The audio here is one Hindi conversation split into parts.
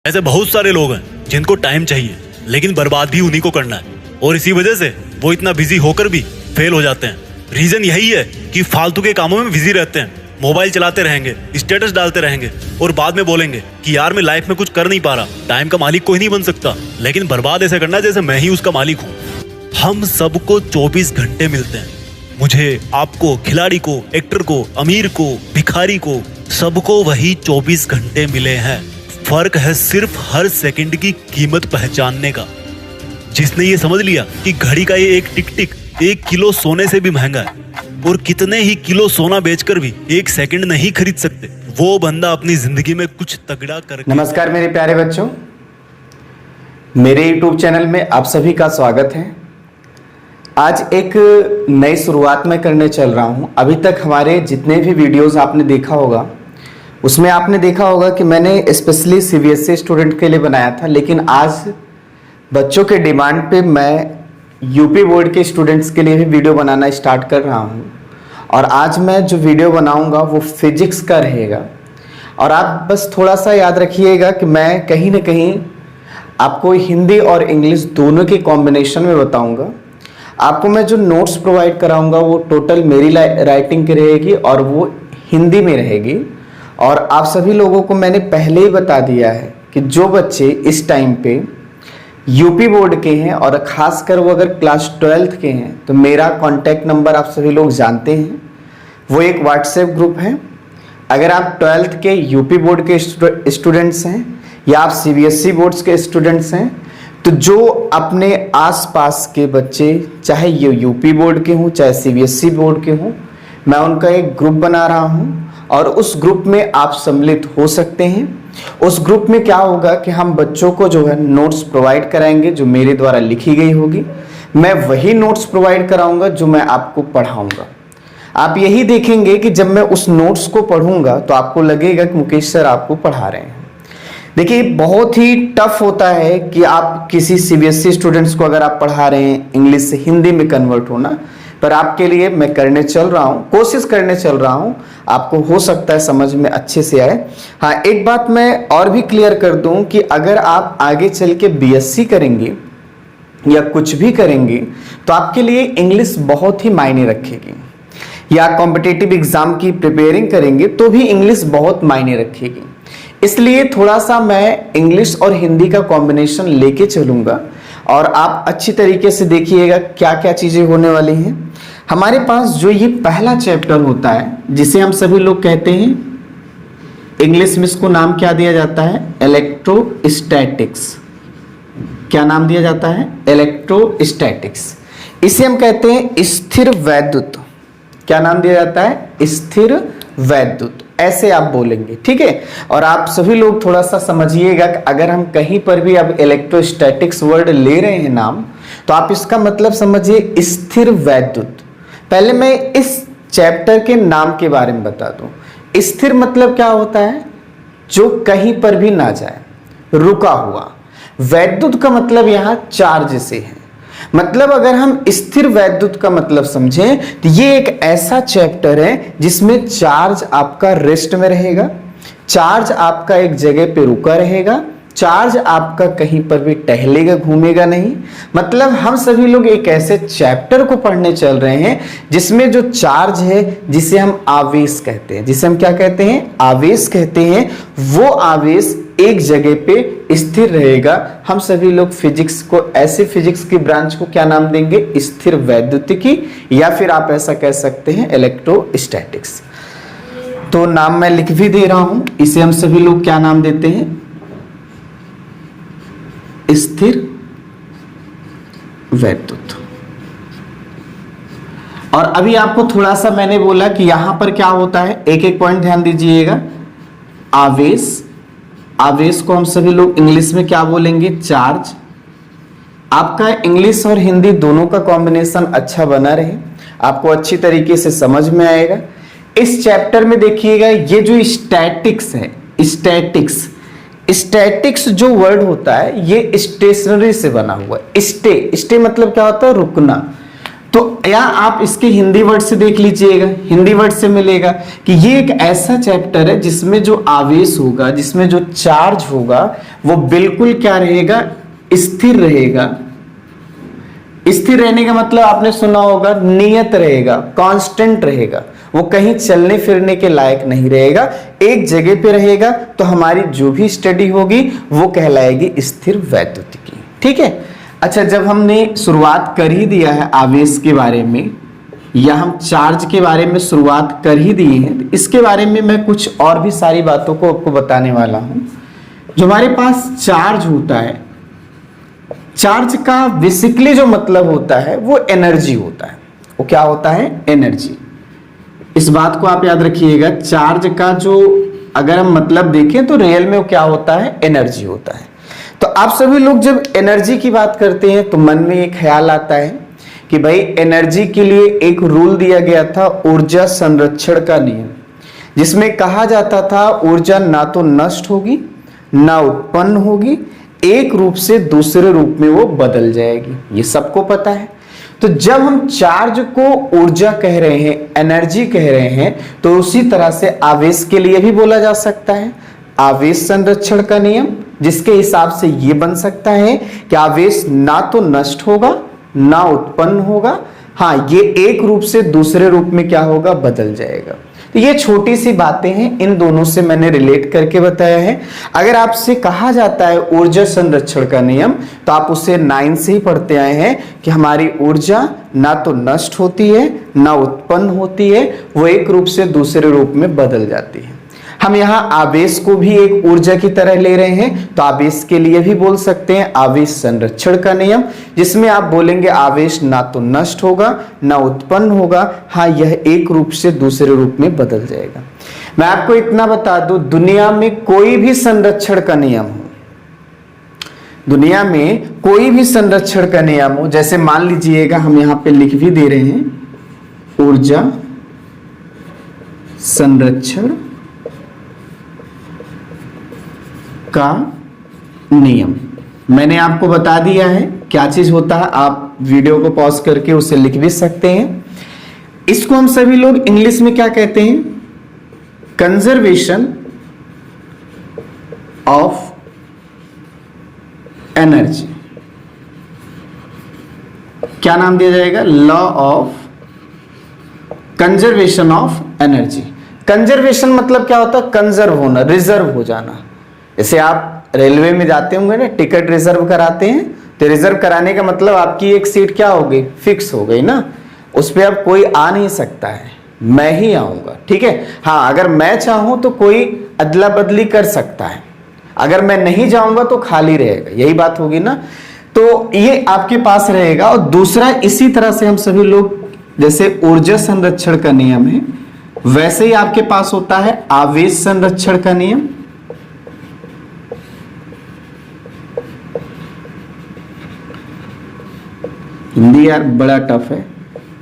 ऐसे बहुत सारे लोग हैं जिनको टाइम चाहिए लेकिन बर्बाद भी उन्हीं को करना है, और इसी वजह से वो इतना बिजी होकर भी फेल हो जाते हैं। रीजन यही है कि फालतू के कामों में बिजी रहते हैं, मोबाइल चलाते रहेंगे, स्टेटस डालते रहेंगे और बाद में बोलेंगे कि यार मैं लाइफ में कुछ कर नहीं पा रहा। टाइम का मालिक कोई नहीं बन सकता, लेकिन बर्बाद ऐसे करना जैसे मैं ही उसका मालिक हूँ। हम सबको 24 घंटे मिलते हैं, मुझे, आपको, खिलाड़ी को, एक्टर को, अमीर को, भिखारी को, सबको वही 24 घंटे मिले हैं। फर्क है सिर्फ हर सेकंड की कीमत पहचानने का। जिसने ये समझ लिया कि घड़ी का ये एक टिक टिक 1 किलो सोने से भी महंगा है और कितने ही किलो सोना बेचकर भी 1 सेकंड नहीं खरीद सकते, वो बंदा अपनी जिंदगी में कुछ तगड़ा कर। नमस्कार मेरे प्यारे बच्चों, मेरे YouTube चैनल में आप सभी का स्वागत है। आज एक नई शुरुआत मैं करने चल रहा हूं। अभी तक हमारे जितने भी वीडियोस आपने देखा होगा उसमें आपने देखा होगा कि मैंने स्पेशली CBSE स्टूडेंट के लिए बनाया था, लेकिन आज बच्चों के डिमांड पे मैं यूपी बोर्ड के स्टूडेंट्स के लिए भी वीडियो बनाना स्टार्ट कर रहा हूं। और आज मैं जो वीडियो बनाऊंगा वो फिजिक्स का रहेगा। और आप बस थोड़ा सा याद रखिएगा कि मैं कहीं ना कहीं आपको हिंदी और इंग्लिश दोनों के कॉम्बिनेशन में बताऊंगा। आपको मैं जो नोट्स प्रोवाइड कराऊंगा वो टोटल मेरी राइटिंग की रहेगी और वो हिंदी में रहेगी। और आप सभी लोगों को मैंने पहले ही बता दिया है कि जो बच्चे इस टाइम पे यूपी बोर्ड के हैं और ख़ासकर वो अगर क्लास 12th के हैं तो मेरा कॉन्टैक्ट नंबर आप सभी लोग जानते हैं, वो एक व्हाट्सएप ग्रुप है। अगर आप 12th के यूपी बोर्ड के स्टूडेंट्स हैं या आप CBSE बोर्ड्स के स्टूडेंट्स हैं, तो जो अपने आसपास के बच्चे, चाहे ये यूपी बोर्ड के हों चाहे CBSE बोर्ड के हों, मैं उनका एक ग्रुप बना रहा हूँ और उस ग्रुप में आप सम्मिलित हो सकते हैं। उस ग्रुप में क्या होगा कि हम बच्चों को जो है नोट्स प्रोवाइड कराएंगे जो मेरे द्वारा लिखी गई होगी। मैं वही नोट्स प्रोवाइड कराऊंगा जो मैं आपको पढ़ाऊंगा। आप यही देखेंगे कि जब मैं उस नोट्स को पढ़ूंगा तो आपको लगेगा कि मुकेश सर आपको पढ़ा रहे हैं। देखिए, बहुत ही टफ होता है कि आप किसी CBSE स्टूडेंट्स को अगर आप पढ़ा रहे हैं इंग्लिश से हिंदी में कन्वर्ट होना, पर आपके लिए मैं करने चल रहा हूँ, कोशिश करने चल रहा हूँ। आपको हो सकता है समझ में अच्छे से आए। हाँ, एक बात मैं और भी क्लियर कर दूं कि अगर आप आगे चल के BSc करेंगे या कुछ भी करेंगे तो आपके लिए इंग्लिश बहुत ही मायने रखेगी, या कॉम्पिटिटिव एग्जाम की प्रिपेयरिंग करेंगे तो भी इंग्लिश बहुत मायने रखेगी। इसलिए थोड़ा सा मैं इंग्लिश और हिंदी का कॉम्बिनेशन लेके चलूंगा और आप अच्छी तरीके से देखिएगा क्या क्या चीजें होने वाली हैं। हमारे पास जो ये पहला चैप्टर होता है जिसे हम सभी लोग कहते हैं, इंग्लिश में इसको नाम क्या दिया जाता है, इलेक्ट्रोस्टैटिक्स। क्या नाम दिया जाता है, इलेक्ट्रोस्टैटिक्स। इसे हम कहते हैं स्थिर वैद्युत। क्या नाम दिया जाता है, स्थिर वैद्युत। ऐसे आप बोलेंगे, ठीक है। और आप सभी लोग थोड़ा सा समझिएगा कि अगर हम कहीं पर भी अब इलेक्ट्रोस्टैटिक्स वर्ड ले रहे हैं नाम, तो आप इसका मतलब समझिए स्थिर वैद्युत। पहले मैं इस चैप्टर के नाम के बारे में बता दूं। स्थिर मतलब क्या होता है, जो कहीं पर भी ना जाए, रुका हुआ। वैद्युत का मतलब यहां चार्ज से है। मतलब अगर हम स्थिर वैद्युत का मतलब समझें तो ये एक ऐसा चैप्टर है जिसमें चार्ज आपका रेस्ट में रहेगा, चार्ज आपका एक जगह पे रुका रहेगा, चार्ज आपका कहीं पर भी टहलेगा घूमेगा नहीं। मतलब हम सभी लोग एक ऐसे चैप्टर को पढ़ने चल रहे हैं जिसमें जो चार्ज है, जिसे हम आवेश कहते हैं, जिसे हम क्या कहते हैं, आवेश कहते हैं, वो आवेश एक जगह पे स्थिर रहेगा। हम सभी लोग फिजिक्स को, ऐसे फिजिक्स की ब्रांच को क्या नाम देंगे, स्थिर वैद्युतिकी, या फिर आप ऐसा कह सकते हैं इलेक्ट्रोस्टैटिक्स। तो नाम मैं लिख भी दे रहा हूं, इसे हम सभी लोग क्या नाम देते हैं, स्थिर वैद्युत। और अभी आपको थोड़ा सा मैंने बोला कि यहां पर क्या होता है, एक एक पॉइंट ध्यान दीजिएगा। आवेश, आवेश को हम सभी लोग इंग्लिश में क्या बोलेंगे, चार्ज। आपका इंग्लिश और हिंदी दोनों का कॉम्बिनेशन अच्छा बना रहे, आपको अच्छी तरीके से समझ में आएगा। इस चैप्टर में देखिएगा, ये जो स्टैटिक्स है, स्टैटिक्स, स्टैटिक्स जो वर्ड होता है ये स्टेशनरी से बना हुआ है। स्टे मतलब क्या होता है, रुकना। तो या आप इसके हिंदी वर्ड से देख लीजिएगा, हिंदी वर्ड से मिलेगा कि ये एक ऐसा चैप्टर है जिसमें जो आवेश होगा, जिसमें जो चार्ज होगा वो बिल्कुल क्या रहेगा, स्थिर रहेगा। स्थिर रहने का मतलब आपने सुना होगा नियत रहेगा, कांस्टेंट रहेगा, वो कहीं चलने फिरने के लायक नहीं रहेगा, एक जगह पे रहेगा। तो हमारी जो भी स्टडी होगी वो कहलाएगी स्थिर वैद्युतिकी। ठीक है। अच्छा, जब हमने शुरुआत कर ही दिया है आवेश के बारे में या हम चार्ज के बारे में शुरुआत कर ही दिए हैं, तो इसके बारे में मैं कुछ और भी सारी बातों को आपको बताने वाला हूं। जो हमारे पास चार्ज होता है, चार्ज का बेसिकली जो मतलब होता है वो एनर्जी होता है। वो क्या होता है, एनर्जी। इस बात को आप याद रखिएगा, चार्ज का जो अगर हम मतलब देखें तो रियल में वो क्या होता है, एनर्जी होता है। तो आप सभी लोग जब एनर्जी की बात करते हैं तो मन में एक ख्याल आता है कि भाई एनर्जी के लिए एक रूल दिया गया था, ऊर्जा संरक्षण का नियम, जिसमें कहा जाता था ऊर्जा ना तो नष्ट होगी ना उत्पन्न होगी, एक रूप से दूसरे रूप में वो बदल जाएगी। ये सबको पता है। तो जब हम चार्ज को ऊर्जा कह रहे हैं, एनर्जी कह रहे हैं, तो उसी तरह से आवेश के लिए भी बोला जा सकता है आवेश संरक्षण का नियम, जिसके हिसाब से ये बन सकता है कि आवेश ना तो नष्ट होगा ना उत्पन्न होगा, हाँ ये एक रूप से दूसरे रूप में क्या होगा, बदल जाएगा। तो ये छोटी सी बातें हैं, इन दोनों से मैंने रिलेट करके बताया है। अगर आपसे कहा जाता है ऊर्जा संरक्षण का नियम, तो आप उसे 9 से ही पढ़ते आए हैं कि हमारी ऊर्जा ना तो नष्ट होती है ना उत्पन्न होती है, वो एक रूप से दूसरे रूप में बदल जाती है। हम यहाँ आवेश को भी एक ऊर्जा की तरह ले रहे हैं, तो आवेश के लिए भी बोल सकते हैं आवेश संरक्षण का नियम, जिसमें आप बोलेंगे आवेश ना तो नष्ट होगा ना उत्पन्न होगा, हाँ यह एक रूप से दूसरे रूप में बदल जाएगा। मैं आपको इतना बता दूं, दुनिया में कोई भी संरक्षण का नियम हो, दुनिया में कोई भी संरक्षण का नियम हो, जैसे मान लीजिएगा हम यहाँ पे लिख भी दे रहे हैं ऊर्जा संरक्षण का नियम, मैंने आपको बता दिया है क्या चीज होता है। आप वीडियो को पॉज करके उसे लिख भी सकते हैं। इसको हम सभी लोग इंग्लिश में क्या कहते हैं, कंजर्वेशन ऑफ एनर्जी। क्या नाम दिया जाएगा, law of conservation of energy. Conservation मतलब क्या होता है, कंजर्व होना, रिजर्व हो जाना। जैसे आप रेलवे में जाते होंगे ना, टिकट रिजर्व कराते हैं, तो रिजर्व कराने का मतलब आपकी एक सीट क्या हो गई, फिक्स हो गई ना, उस पर अब कोई आ नहीं सकता है, मैं ही आऊंगा। ठीक है। हाँ, अगर मैं चाहूं तो कोई अदला बदली कर सकता है, अगर मैं नहीं जाऊंगा तो खाली रहेगा, यही बात होगी ना। तो ये आपके पास रहेगा। और दूसरा, इसी तरह से हम सभी लोग, जैसे ऊर्जा संरक्षण का नियम है, वैसे ही आपके पास होता है आवेश संरक्षण का नियम। हिंदी यार बड़ा टफ है,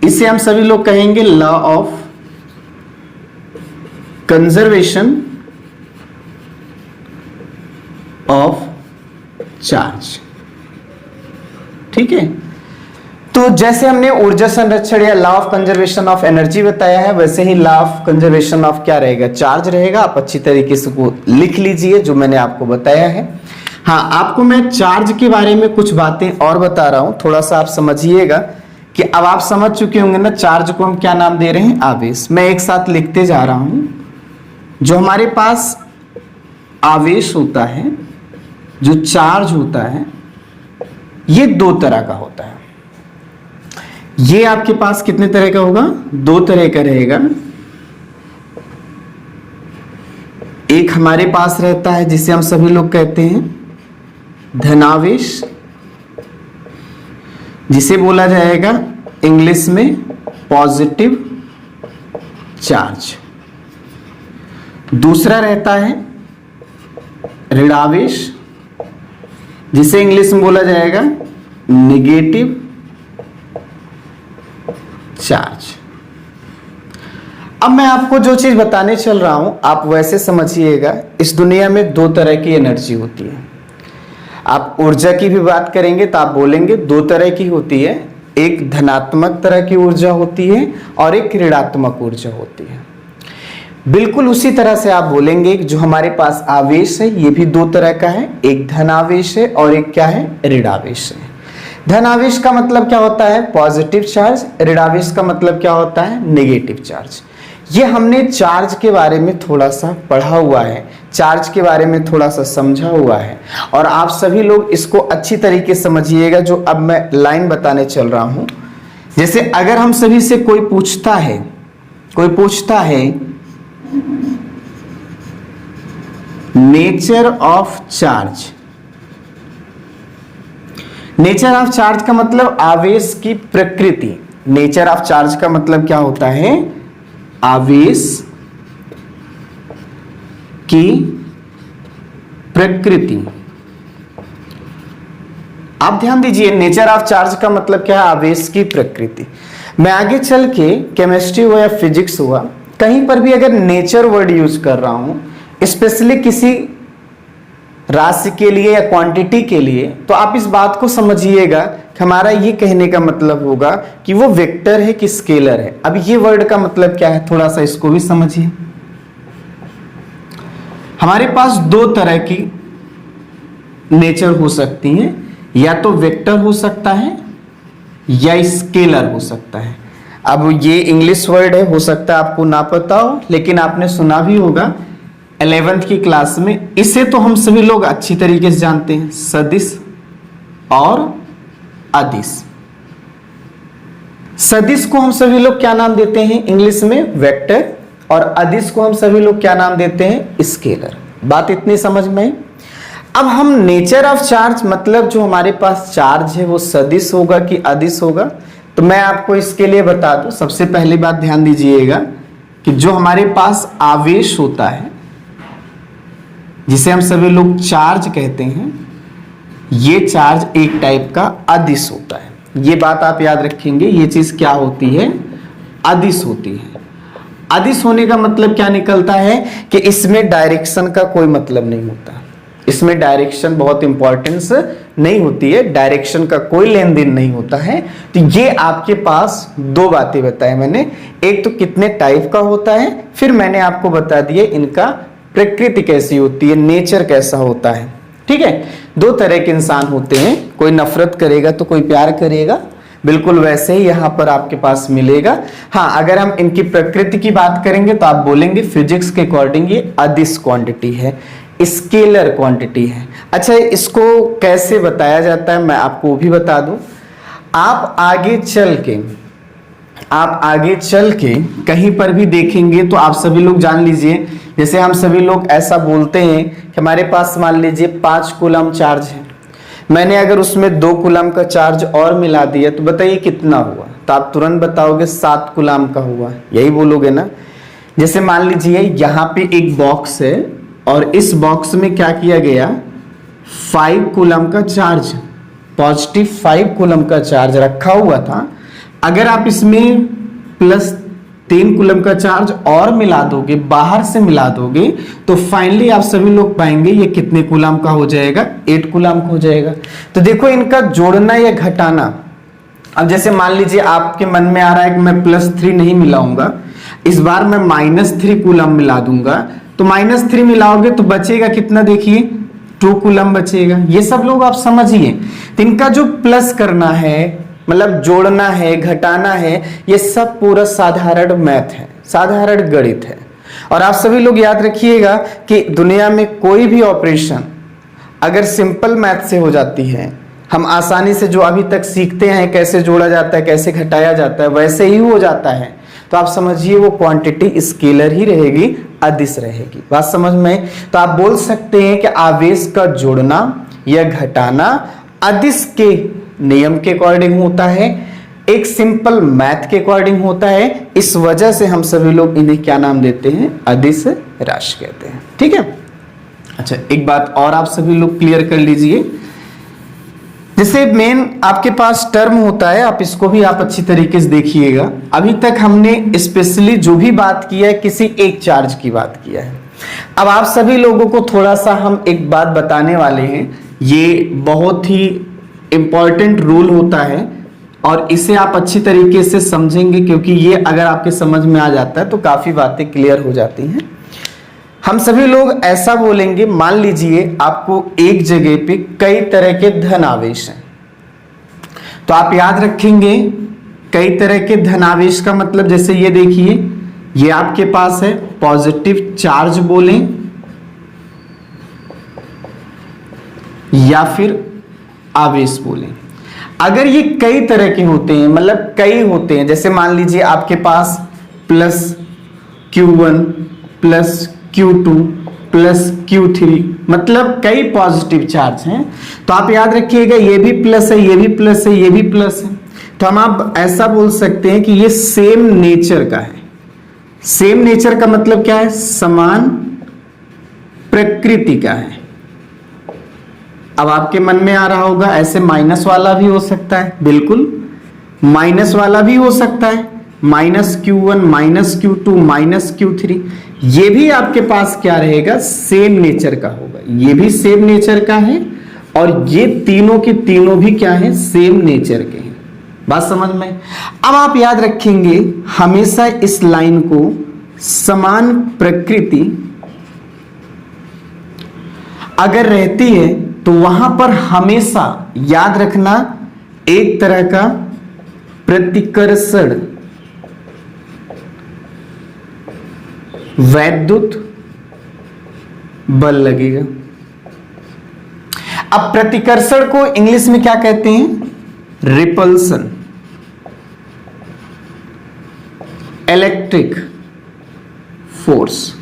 इसे हम सभी लोग कहेंगे law of conservation of charge. ठीक है। तो जैसे हमने ऊर्जा संरक्षण या law of conservation of energy बताया है, वैसे ही लॉ ऑफ कंजर्वेशन ऑफ क्या रहेगा, चार्ज रहेगा। आप अच्छी तरीके से को लिख लीजिए जो मैंने आपको बताया है। हाँ, आपको मैं चार्ज के बारे में कुछ बातें और बता रहा हूं, थोड़ा सा आप समझिएगा कि अब आप समझ चुके होंगे ना चार्ज को हम क्या नाम दे रहे हैं, आवेश। मैं एक साथ लिखते जा रहा हूं। जो हमारे पास आवेश होता है, जो चार्ज होता है, ये 2 तरह का होता है। ये आपके पास कितने तरह का होगा, 2 तरह का रहेगा। एक हमारे पास रहता है जिसे हम सभी लोग कहते हैं धनावेश, जिसे बोला जाएगा इंग्लिश में पॉजिटिव चार्ज। दूसरा रहता है ऋणावेश, जिसे इंग्लिश में बोला जाएगा निगेटिव चार्ज। अब मैं आपको जो चीज बताने चल रहा हूं आप वैसे समझिएगा। इस दुनिया में 2 तरह की एनर्जी होती है। आप ऊर्जा की भी बात करेंगे तो आप बोलेंगे 2 तरह की होती है, एक धनात्मक तरह की ऊर्जा होती है और एक ऋणात्मक ऊर्जा होती है। बिल्कुल उसी तरह से आप बोलेंगे कि जो हमारे पास आवेश है ये भी दो तरह का है, एक धन आवेश है और एक क्या है, ऋणावेश है। धन आवेश का मतलब क्या होता है, पॉजिटिव चार्ज। ऋणावेश का मतलब क्या होता है, नेगेटिव चार्ज। ये हमने चार्ज के बारे में थोड़ा सा पढ़ा हुआ है, चार्ज के बारे में थोड़ा सा समझा हुआ है, और आप सभी लोग इसको अच्छी तरीके से समझिएगा जो अब मैं लाइन बताने चल रहा हूं। जैसे अगर हम सभी से कोई पूछता है nature of charge. Nature of charge का मतलब आवेश की प्रकृति। नेचर ऑफ चार्ज का मतलब क्या होता है, आवेश की प्रकृति। आप ध्यान दीजिए, नेचर ऑफ चार्ज का मतलब क्या है, आवेश की प्रकृति। मैं आगे चल के केमिस्ट्री हुआ या फिजिक्स हुआ, कहीं पर भी अगर नेचर वर्ड यूज कर रहा हूं, स्पेशली किसी राशि के लिए या क्वांटिटी के लिए, तो आप इस बात को समझिएगा कि हमारा ये कहने का मतलब होगा कि वो वेक्टर है कि स्केलर है। अब ये वर्ड का मतलब क्या है, थोड़ा सा इसको भी समझिए। हमारे पास दो तरह की नेचर हो सकती हैं, या तो वेक्टर हो सकता है या स्केलर हो सकता है। अब ये इंग्लिश वर्ड है, हो सकता है आपको ना पता हो, लेकिन आपने सुना भी होगा 11th की क्लास में। इसे तो हम सभी लोग अच्छी तरीके से जानते हैं, सदिश और अदिश। सदिश को हम सभी लोग क्या नाम देते हैं इंग्लिश में, वेक्टर, और अदिश को हम सभी लोग क्या नाम देते हैं, स्केलर। बात इतनी समझ में। अब हम नेचर ऑफ चार्ज मतलब जो हमारे पास चार्ज है वो सदिश होगा कि अदिश होगा, तो मैं आपको इसके लिए बता दूं। सबसे पहली बात ध्यान दीजिएगा कि जो हमारे पास आवेश होता है, जिसे हम सभी लोग चार्ज कहते हैं, ये चार्ज एक टाइप का अदिश होता है। ये बात आप याद रखेंगे, ये चीज क्या होती है, अदिश होती है। अदिश होने का मतलब क्या निकलता है कि इसमें डायरेक्शन का कोई मतलब नहीं होता। इसमें डायरेक्शन बहुत इंपॉर्टेंस नहीं होती है, डायरेक्शन का कोई लेन देन नहीं होता है। तो ये आपके पास दो बातें बताई मैंने, एक तो कितने टाइप का होता है, फिर मैंने आपको बता दिया इनका प्रकृति कैसी होती है, नेचर कैसा होता है। ठीक है, दो तरह के इंसान होते हैं, कोई नफरत करेगा तो कोई प्यार करेगा, बिल्कुल वैसे ही यहां पर आपके पास मिलेगा। हाँ, अगर हम इनकी प्रकृति की बात करेंगे तो आप बोलेंगे फिजिक्स के अकॉर्डिंग ये अदिश क्वांटिटी है, स्केलर क्वांटिटी है। अच्छा, इसको कैसे बताया जाता है मैं आपको भी बता दूं। आप आगे चल के कहीं पर भी देखेंगे तो आप सभी लोग जान लीजिए, जैसे हम सभी लोग ऐसा बोलते हैं कि हमारे पास मान लीजिए 5 कूलम चार्ज है, मैंने अगर उसमें 2 कूलम का चार्ज और मिला दिया तो बताइए कितना हुआ, तो आप तुरंत बताओगे 7 कूलम का हुआ, यही बोलोगे ना। जैसे मान लीजिए यहाँ पे एक बॉक्स है और इस बॉक्स में क्या किया गया, 5 कूलम का चार्ज, पॉजिटिव 5 कूलम का चार्ज रखा हुआ था। अगर आप इसमें प्लस 3 कूलम का चार्ज और मिला दोगे, बाहर से मिला दोगे, तो फाइनली आप सभी लोग पाएंगे ये कितने कूलम का हो जाएगा, 8 कूलम का हो जाएगा। तो देखो इनका जोड़ना या घटाना। अब जैसे मान लीजिए आपके मन में आ रहा है कि मैं +3 नहीं मिलाऊंगा, इस बार मैं -3 कूलम मिला दूंगा, तो -3 मिलाओगे तो बचेगा कितना, देखिए 2 कूलम बचेगा। ये सब लोग आप समझिए, तो इनका जो प्लस करना है, मतलब जोड़ना है, घटाना है, ये सब पूरा साधारण मैथ है, साधारण गणित है। और आप सभी लोग याद रखिएगा कि दुनिया में कोई भी ऑपरेशन अगर सिंपल मैथ से हो जाती है, हम आसानी से जो अभी तक सीखते हैं कैसे जोड़ा जाता है, कैसे घटाया जाता है, वैसे ही हो जाता है, तो आप समझिए वो क्वांटिटी स्केलर ही रहेगी, अदिश रहेगी। बात समझ में? तो आप बोल सकते हैं कि आवेश का जोड़ना या घटाना अदिश के नियम के अकॉर्डिंग होता है, एक सिंपल मैथ के अकॉर्डिंग होता है। इस वजह से हम सभी लोग इन्हें क्या नाम देते हैं, अदिश राशि कहते हैं। ठीक है, अच्छा एक बात और आप सभी लोग क्लियर कर लीजिए, जैसे मेन आपके पास टर्म होता है, आप इसको भी आप अच्छी तरीके से देखिएगा। अभी तक हमने स्पेशली जो भी बात किया है किसी एक चार्ज की बात किया है। अब आप सभी लोगों को थोड़ा सा हम एक बात बताने वाले हैं, ये बहुत ही इंपॉर्टेंट रूल होता है और इसे आप अच्छी तरीके से समझेंगे, क्योंकि ये अगर आपके समझ में आ जाता है तो काफी बातें क्लियर हो जाती हैं। हम सभी लोग ऐसा बोलेंगे, मान लीजिए आपको एक जगह पे कई तरह के धन आवेश हैं, तो आप याद रखेंगे कई तरह के धन आवेश का मतलब, जैसे ये देखिए, ये आपके पास है पॉजिटिव चार्ज बोलें या फिर आवेश बोलें। अगर ये कई तरह के होते हैं, मतलब कई होते हैं, जैसे मान लीजिए आपके पास plus Q1 plus Q2 plus Q3, मतलब कई पॉजिटिव चार्ज हैं, तो आप याद रखिएगा ये भी प्लस है, ये भी प्लस है, ये भी प्लस है, तो हम आप ऐसा बोल सकते हैं कि ये सेम नेचर का है। सेम नेचर का मतलब क्या है? समान प्रकृति का है। अब आपके मन में आ रहा होगा ऐसे माइनस वाला भी हो सकता है, बिल्कुल माइनस वाला भी हो सकता है, minus Q1 minus Q2 minus Q3, ये भी आपके पास क्या रहेगा? सेम नेचर का होगा। ये भी सेम नेचर का है और ये तीनों के तीनों भी क्या है? सेम नेचर के हैं। बात समझ में? अब आप याद रखेंगे हमेशा इस लाइन को, समान प्रकृति अगर रहती है तो वहां पर हमेशा याद रखना एक तरह का प्रतिकर्षण वैद्युत बल लगेगा। अब प्रतिकर्षण को इंग्लिश में क्या कहते हैं? रिपल्सन। Electric force.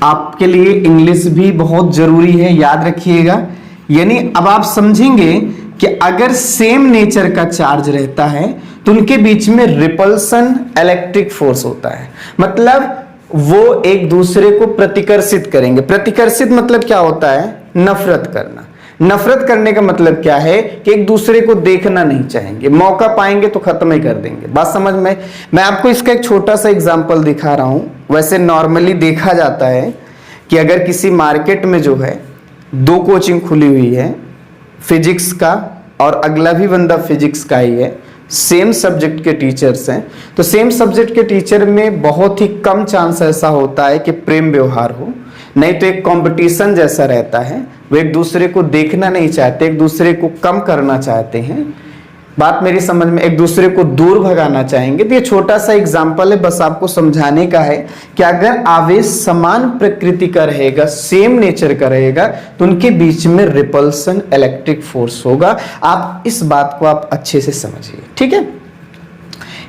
आपके लिए इंग्लिश भी बहुत जरूरी है, याद रखिएगा। यानी अब आप समझेंगे कि अगर सेम नेचर का चार्ज रहता है तो उनके बीच में रिपल्सन इलेक्ट्रिक फोर्स होता है, मतलब वो एक दूसरे को प्रतिकर्षित करेंगे। प्रतिकर्षित मतलब क्या होता है? नफरत करना। नफरत करने का मतलब क्या है? कि एक दूसरे को देखना नहीं चाहेंगे, मौका पाएंगे तो खत्म ही कर देंगे। बात समझ में? मैं आपको इसका एक छोटा सा एग्जांपल दिखा रहा हूं। वैसे नॉर्मली देखा जाता है कि अगर किसी मार्केट में जो है दो कोचिंग खुली हुई है, फिजिक्स का और अगला भी बंदा फिजिक्स का ही है, सेम सब्जेक्ट के टीचर्स हैं, तो सेम सब्जेक्ट के टीचर में बहुत ही कम चांस ऐसा होता है कि प्रेम व्यवहार हो, नहीं तो एक कंपटीशन जैसा रहता है। वो एक दूसरे को देखना नहीं चाहते, एक दूसरे को कम करना चाहते हैं। बात मेरी समझ में? एक दूसरे को दूर भगाना चाहेंगे। तो ये छोटा सा एग्जाम्पल है, बस आपको समझाने का है कि अगर आवेश समान प्रकृति का रहेगा, सेम नेचर का रहेगा, तो उनके बीच में रिपल्सन इलेक्ट्रिक फोर्स होगा। आप इस बात को आप अच्छे से समझिए, ठीक है?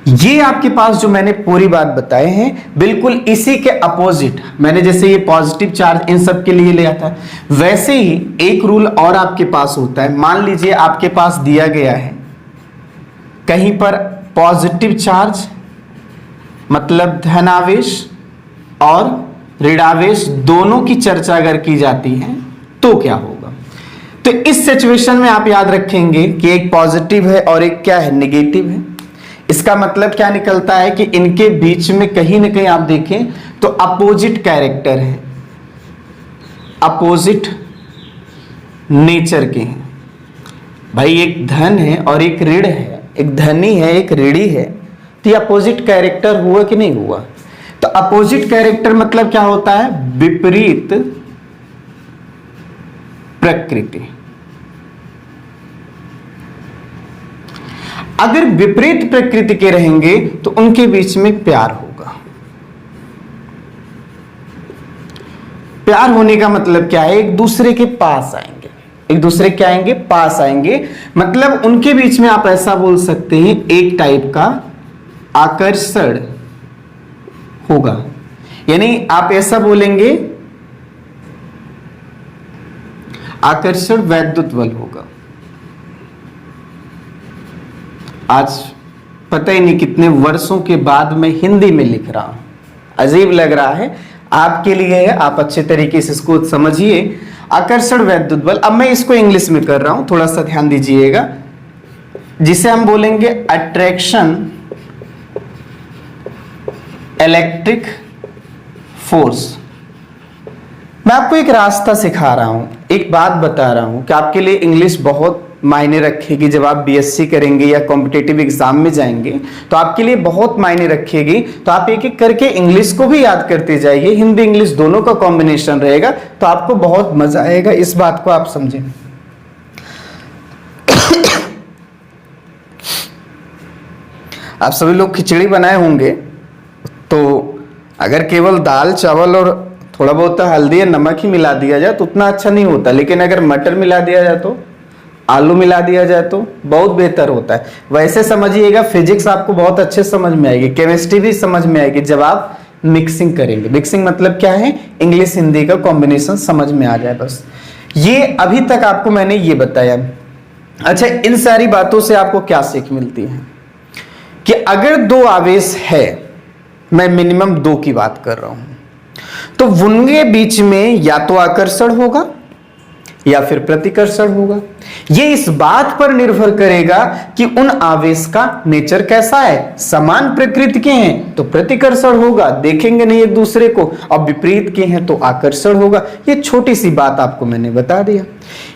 ये आपके पास जो मैंने पूरी बात बताए हैं बिल्कुल इसी के अपोजिट, मैंने जैसे ये पॉजिटिव चार्ज इन सब के लिए लिया था, वैसे ही एक रूल और आपके पास होता है। मान लीजिए आपके पास दिया गया है कहीं पर पॉजिटिव चार्ज मतलब धनावेश और ऋणावेश दोनों की चर्चा अगर की जाती है तो क्या होगा? तो इस सिचुएशन में आप याद रखेंगे कि एक पॉजिटिव है और एक क्या है? नेगेटिव है। इसका मतलब क्या निकलता है कि इनके बीच में कहीं ना कहीं आप देखें तो अपोजिट कैरेक्टर है, अपोजिट नेचर के हैं। भाई एक धन है और एक ऋण है, एक धनी है एक ऋणी है, तो ये अपोजिट कैरेक्टर हुआ कि नहीं हुआ? तो अपोजिट कैरेक्टर मतलब क्या होता है? विपरीत प्रकृति। अगर विपरीत प्रकृति के रहेंगे तो उनके बीच में प्यार होगा। प्यार होने का मतलब क्या है? एक दूसरे के पास आएंगे, एक दूसरे के आएंगे, पास आएंगे, मतलब उनके बीच में आप ऐसा बोल सकते हैं एक टाइप का आकर्षण होगा। यानी आप ऐसा बोलेंगे आकर्षण वैद्युत बल होगा। आज पता ही नहीं कितने वर्षों के बाद मैं हिंदी में लिख रहा हूं, अजीब लग रहा है आपके लिए है, आप अच्छे तरीके से इसको समझिए। आकर्षण वैद्युत बल, अब मैं इसको इंग्लिश में कर रहा हूं, थोड़ा सा ध्यान दीजिएगा, जिसे हम बोलेंगे अट्रैक्शन इलेक्ट्रिक फोर्स। मैं आपको एक रास्ता सिखा रहा हूं, एक बात बता रहा हूं कि आपके लिए इंग्लिश बहुत मायने रखेगी जब आप बीएससी करेंगे या कॉम्पिटिटिव एग्जाम में जाएंगे, तो आपके लिए बहुत मायने रखेगी। तो आप एक एक करके इंग्लिश को भी याद करते जाइए, हिंदी इंग्लिश दोनों का कॉम्बिनेशन रहेगा, तो आपको बहुत मजा आएगा। इस बात को आप समझें। आप सभी लोग खिचड़ी बनाए होंगे, तो अगर केवल दाल चावल और थोड़ा बहुत हल्दी या नमक ही मिला दिया जाए तो उतना अच्छा नहीं होता, लेकिन अगर मटर मिला दिया जाए तो, आलू मिला दिया जाए तो बहुत बेहतर होता है। वैसे समझिएगा, फिजिक्स आपको बहुत अच्छे समझ में आएगी, केमिस्ट्री भी समझ में आएगी जब आप मिक्सिंग करेंगे। मिक्सिंग मतलब क्या है? इंग्लिश हिंदी का कॉम्बिनेशन समझ में आ जाए बस। ये अभी तक आपको मैंने ये बताया। अच्छा, इन सारी बातों से आपको क्या सीख मिलती है कि अगर दो आवेश है, मैं मिनिमम दो की बात कर रहा हूं, तो उनके बीच में या तो आकर्षण होगा या फिर प्रतिकर्षण होगा। यह इस बात पर निर्भर करेगा कि उन आवेश का नेचर कैसा है। समान प्रकृति के हैं तो प्रतिकर्षण होगा, देखेंगे नहीं एक दूसरे को, और विपरीत के हैं तो आकर्षण होगा। यह छोटी सी बात आपको मैंने बता दिया।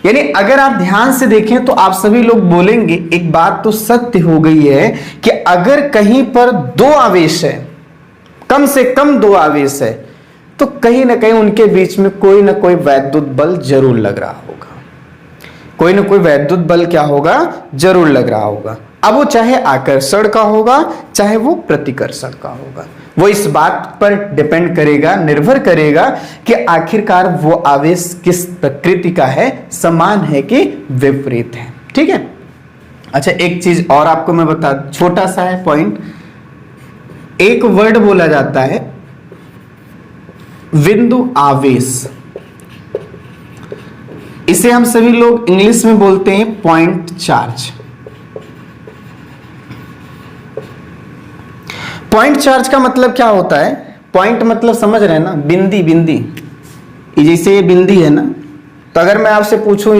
यानी अगर आप ध्यान से देखें तो आप सभी लोग बोलेंगे एक बात तो सत्य हो गई है कि अगर कहीं पर दो आवेश है, कम से कम दो आवेश है, तो कहीं ना कहीं उनके बीच में कोई ना कोई वैद्युत बल जरूर लग रहा होगा। कोई ना कोई वैद्युत बल क्या होगा? जरूर लग रहा होगा। अब वो चाहे आकर्षण का होगा चाहे वो प्रतिकर्षण का होगा, वो इस बात पर डिपेंड करेगा, निर्भर करेगा कि आखिरकार वो आवेश किस प्रकृति का है, समान है कि विपरीत है। ठीक है। अच्छा, एक चीज और आपको मैं बता, छोटा सा है पॉइंट। एक वर्ड बोला जाता है बिंदु आवेश, इसे हम सभी लोग इंग्लिश में बोलते हैं पॉइंट चार्ज। पॉइंट चार्ज का मतलब क्या होता है? पॉइंट मतलब समझ रहे हैं ना, बिंदी। बिंदी जैसे ये बिंदी है ना, तो अगर मैं आपसे पूछूं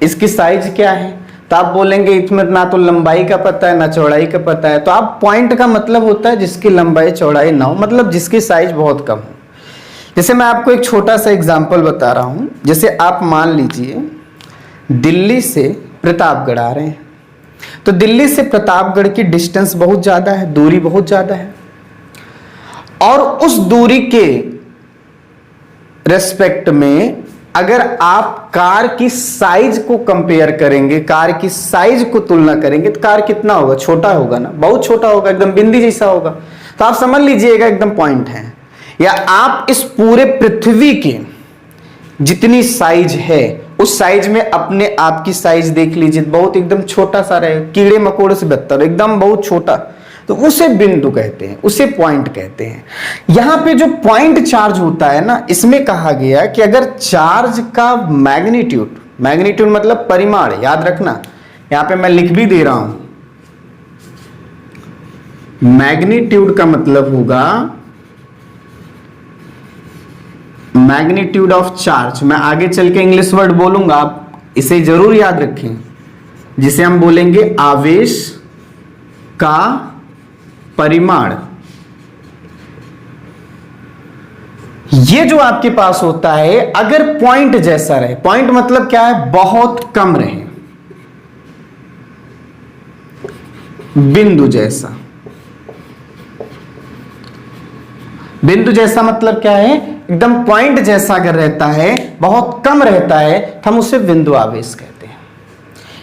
इसकी साइज क्या है, तो आप बोलेंगे इसमें ना तो लंबाई का पता है ना चौड़ाई का पता है। तो आप पॉइंट का मतलब होता है जिसकी लंबाई चौड़ाई ना हो, मतलब जिसकी साइज बहुत कम हो। जैसे मैं आपको एक छोटा सा एग्जांपल बता रहा हूं। जैसे आप मान लीजिए दिल्ली से प्रतापगढ़ आ रहे हैं, तो दिल्ली से प्रतापगढ़ की डिस्टेंस बहुत ज्यादा है, दूरी बहुत ज्यादा है, और उस दूरी के रेस्पेक्ट में अगर आप कार की साइज को कंपेयर करेंगे, कार की साइज को तुलना करेंगे, तो कार कितना होगा? छोटा होगा ना, बहुत छोटा होगा, एकदम बिंदी जैसा होगा। तो आप समझ लीजिएगा एकदम पॉइंट है। या आप इस पूरे पृथ्वी की जितनी साइज है उस साइज में अपने आप की साइज देख लीजिए, बहुत एकदम छोटा सा रहे, कीड़े मकोड़े से बेहतर, एकदम बहुत छोटा, तो उसे बिंदु कहते हैं, उसे पॉइंट कहते हैं। यहां पे जो पॉइंट चार्ज होता है ना, इसमें कहा गया कि अगर चार्ज का मैग्नीट्यूड मतलब परिमाण, याद रखना, यहां पे मैं लिख भी दे रहा हूं, मैग्नीट्यूड का मतलब होगा मैग्नीट्यूड ऑफ चार्ज। मैं आगे चल के इंग्लिश वर्ड बोलूंगा, आप इसे जरूर याद रखें, जिसे हम बोलेंगे आवेश का परिमाण। ये जो आपके पास होता है, अगर पॉइंट जैसा रहे, पॉइंट मतलब क्या है? बहुत कम रहे, बिंदु जैसा। बिंदु जैसा मतलब क्या है? एकदम पॉइंट जैसा अगर रहता है, बहुत कम रहता है, तो हम उसे बिंदु आवेश कहते हैं।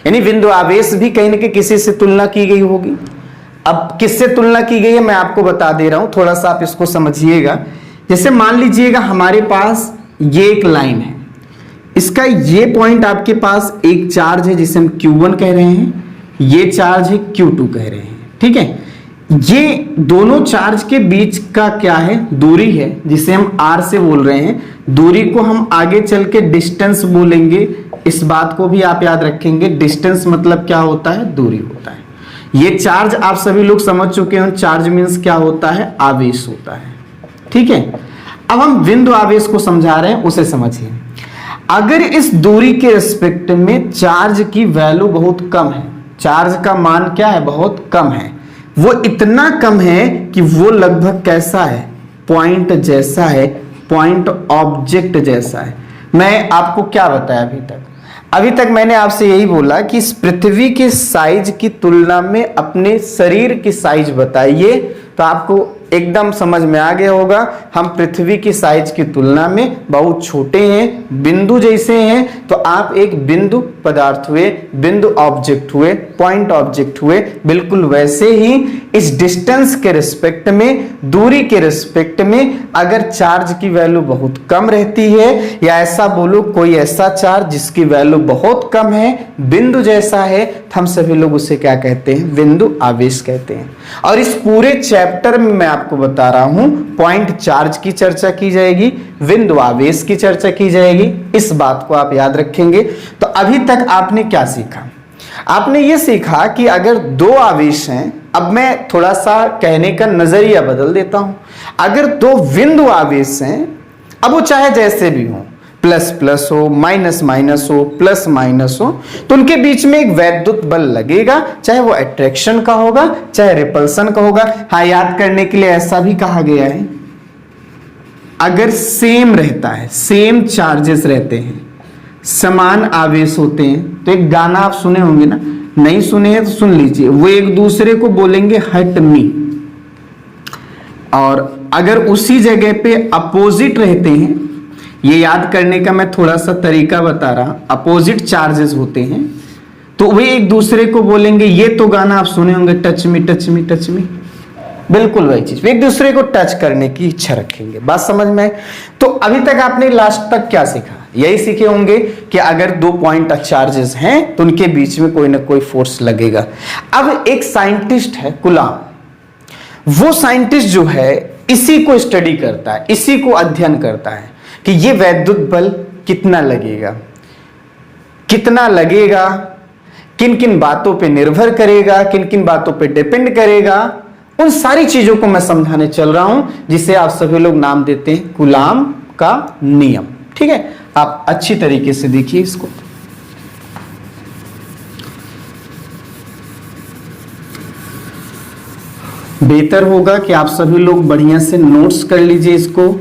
यानी बिंदु आवेश भी कहीं ना कहीं किसी से तुलना की गई होगी। अब किससे तुलना की गई है मैं आपको बता दे रहा हूं, थोड़ा सा आप इसको समझिएगा। जैसे मान लीजिएगा हमारे पास ये एक लाइन है, इसका ये पॉइंट आपके पास एक चार्ज है जिसे हम Q1 कह रहे हैं, ये चार्ज है Q2 कह रहे हैं। ठीक है, ये दोनों चार्ज के बीच का क्या है? दूरी है, जिसे हम R से बोल रहे हैं। दूरी को हम आगे चल के डिस्टेंस बोलेंगे, इस बात को भी आप याद रखेंगे। डिस्टेंस मतलब क्या होता है? दूरी होता है। ये चार्ज आप सभी लोग समझ चुके हैं, चार्ज मीन्स क्या होता है? आवेश होता है। ठीक है, अब हम बिंदु आवेश को समझा रहे हैं, उसे समझिए। अगर इस दूरी के रिस्पेक्ट में चार्ज की वैल्यू बहुत कम है, चार्ज का मान क्या है? बहुत कम है। वो इतना कम है कि वो लगभग कैसा है? पॉइंट जैसा है, पॉइंट ऑब्जेक्ट जैसा है। मैं आपको क्या बताया अभी तक? अभी तक मैंने आपसे यही बोला कि इस पृथ्वी के साइज की तुलना में अपने शरीर की साइज बताइए, तो आपको एकदम समझ में आ गया होगा हम पृथ्वी की साइज की तुलना में बहुत छोटे हैं, बिंदु जैसे हैं। तो आप एक बिंदु पदार्थ हुए, बिंदु ऑब्जेक्ट हुए, पॉइंट ऑब्जेक्ट हुए। बिल्कुल वैसे ही इस डिस्टेंस के रिस्पेक्ट में, दूरी के रिस्पेक्ट में अगर चार्ज की वैल्यू बहुत कम रहती है, या ऐसा बोलो कोई ऐसा चार्ज जिसकी वैल्यू बहुत कम है, बिंदु जैसा है, तो हम सभी लोग उसे क्या कहते हैं? बिंदु आवेश कहते हैं। और इस पूरे चैप्टर में मैं आपको बता रहा हूं पॉइंट चार्ज की चर्चा की जाएगी, बिंदु आवेश की चर्चा की जाएगी। इस बात को आप याद रखेंगे। तो अभी तक आपने क्या सीखा? आपने ये सीखा कि अगर दो आवेश हैं, अब मैं थोड़ा सा कहने का नजरिया बदल देता हूं। अगर दो बिंदु आवेश हैं, अब वो चाहे जैसे भी हो, प्लस प्लस हो, माइनस माइनस हो, प्लस माइनस हो, तो उनके बीच में एक वैद्युत बल लगेगा, चाहे वो अट्रैक्शन का होगा, चाहे रिपल्सन का होगा। हाँ, याद करने के लिए ऐसा भी कहा गया है, अगर सेम रहता है, सेम चार्जेस रहते हैं, समान आवेश होते हैं, तो एक गाना आप सुने होंगे ना, नहीं सुने हैं तो सुन लीजिए। वो एक दूसरे को बोलेंगे हट मी, और अगर उसी जगह पे अपोजिट रहते हैं, ये याद करने का मैं थोड़ा सा तरीका बता रहा, अपोजिट चार्जेस होते हैं, तो वे एक दूसरे को बोलेंगे, ये तो गाना आप सुने होंगे, touch me touch me touch me, बिल्कुल वही चीज, वे एक दूसरे को टच करने की इच्छा रखेंगे। बात समझ में? तो अभी तक आपने लास्ट तक क्या सीखा? यही सीखे होंगे कि अगर दो पॉइंट चार्जेस हैं तो उनके बीच में कोई ना कोई फोर्स लगेगा। अब एक साइंटिस्ट है कुलाम, वो साइंटिस्ट जो है इसी को स्टडी करता है, इसी को अध्ययन करता है कि ये वैद्युत बल कितना लगेगा, कितना लगेगा, किन किन बातों पे निर्भर करेगा, किन किन बातों पे डिपेंड करेगा, उन सारी चीजों को मैं समझाने चल रहा हूं, जिसे आप सभी लोग नाम देते हैं कूलाम का नियम। ठीक है, आप अच्छी तरीके से देखिए इसको। बेहतर होगा कि आप सभी लोग बढ़िया से नोट्स कर लीजिए इसको।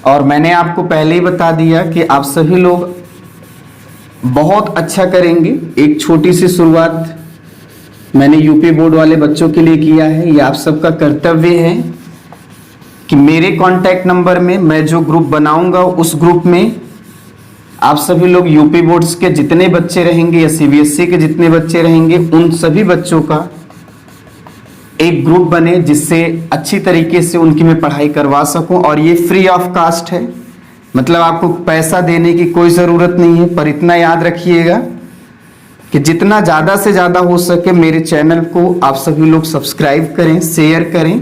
और मैंने आपको पहले ही बता दिया कि आप सभी लोग बहुत अच्छा करेंगे। एक छोटी सी शुरुआत मैंने यूपी बोर्ड वाले बच्चों के लिए किया है। ये आप सबका कर्तव्य है कि मेरे कांटेक्ट नंबर में मैं जो ग्रुप बनाऊंगा, उस ग्रुप में आप सभी लोग यूपी बोर्ड्स के जितने बच्चे रहेंगे या सीबीएसई के जितने बच्चे रहेंगे, उन सभी बच्चों का एक ग्रुप बने, जिससे अच्छी तरीके से उनकी मैं पढ़ाई करवा सकूं। और ये फ्री ऑफ कास्ट है, मतलब आपको पैसा देने की कोई ज़रूरत नहीं है। पर इतना याद रखिएगा कि जितना ज़्यादा से ज़्यादा हो सके मेरे चैनल को आप सभी लोग सब्सक्राइब करें, शेयर करें।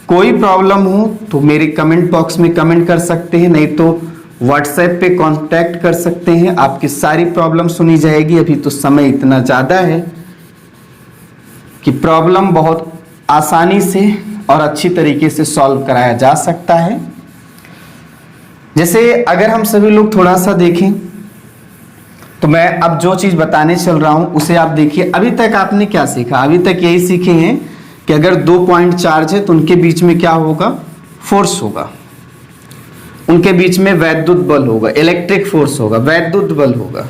कोई प्रॉब्लम हो तो मेरे कमेंट बॉक्स में कमेंट कर सकते हैं, नहीं तो व्हाट्सएप पे कांटेक्ट कर सकते हैं। आपकी सारी प्रॉब्लम सुनी जाएगी। अभी तो समय इतना ज़्यादा है कि प्रॉब्लम बहुत आसानी से और अच्छी तरीके से सॉल्व कराया जा सकता है। जैसे अगर हम सभी लोग थोड़ा सा देखें तो मैं अब जो चीज़ बताने चल रहा हूं उसे आप देखिए। अभी तक आपने क्या सीखा? अभी तक यही सीखे हैं कि अगर दो पॉइंट चार्ज है तो उनके बीच में क्या होगा? फोर्स होगा। उनके बीच में वैद्युत बल होगा, इलेक्ट्रिक फोर्स होगा, वैद्युत बल होगा।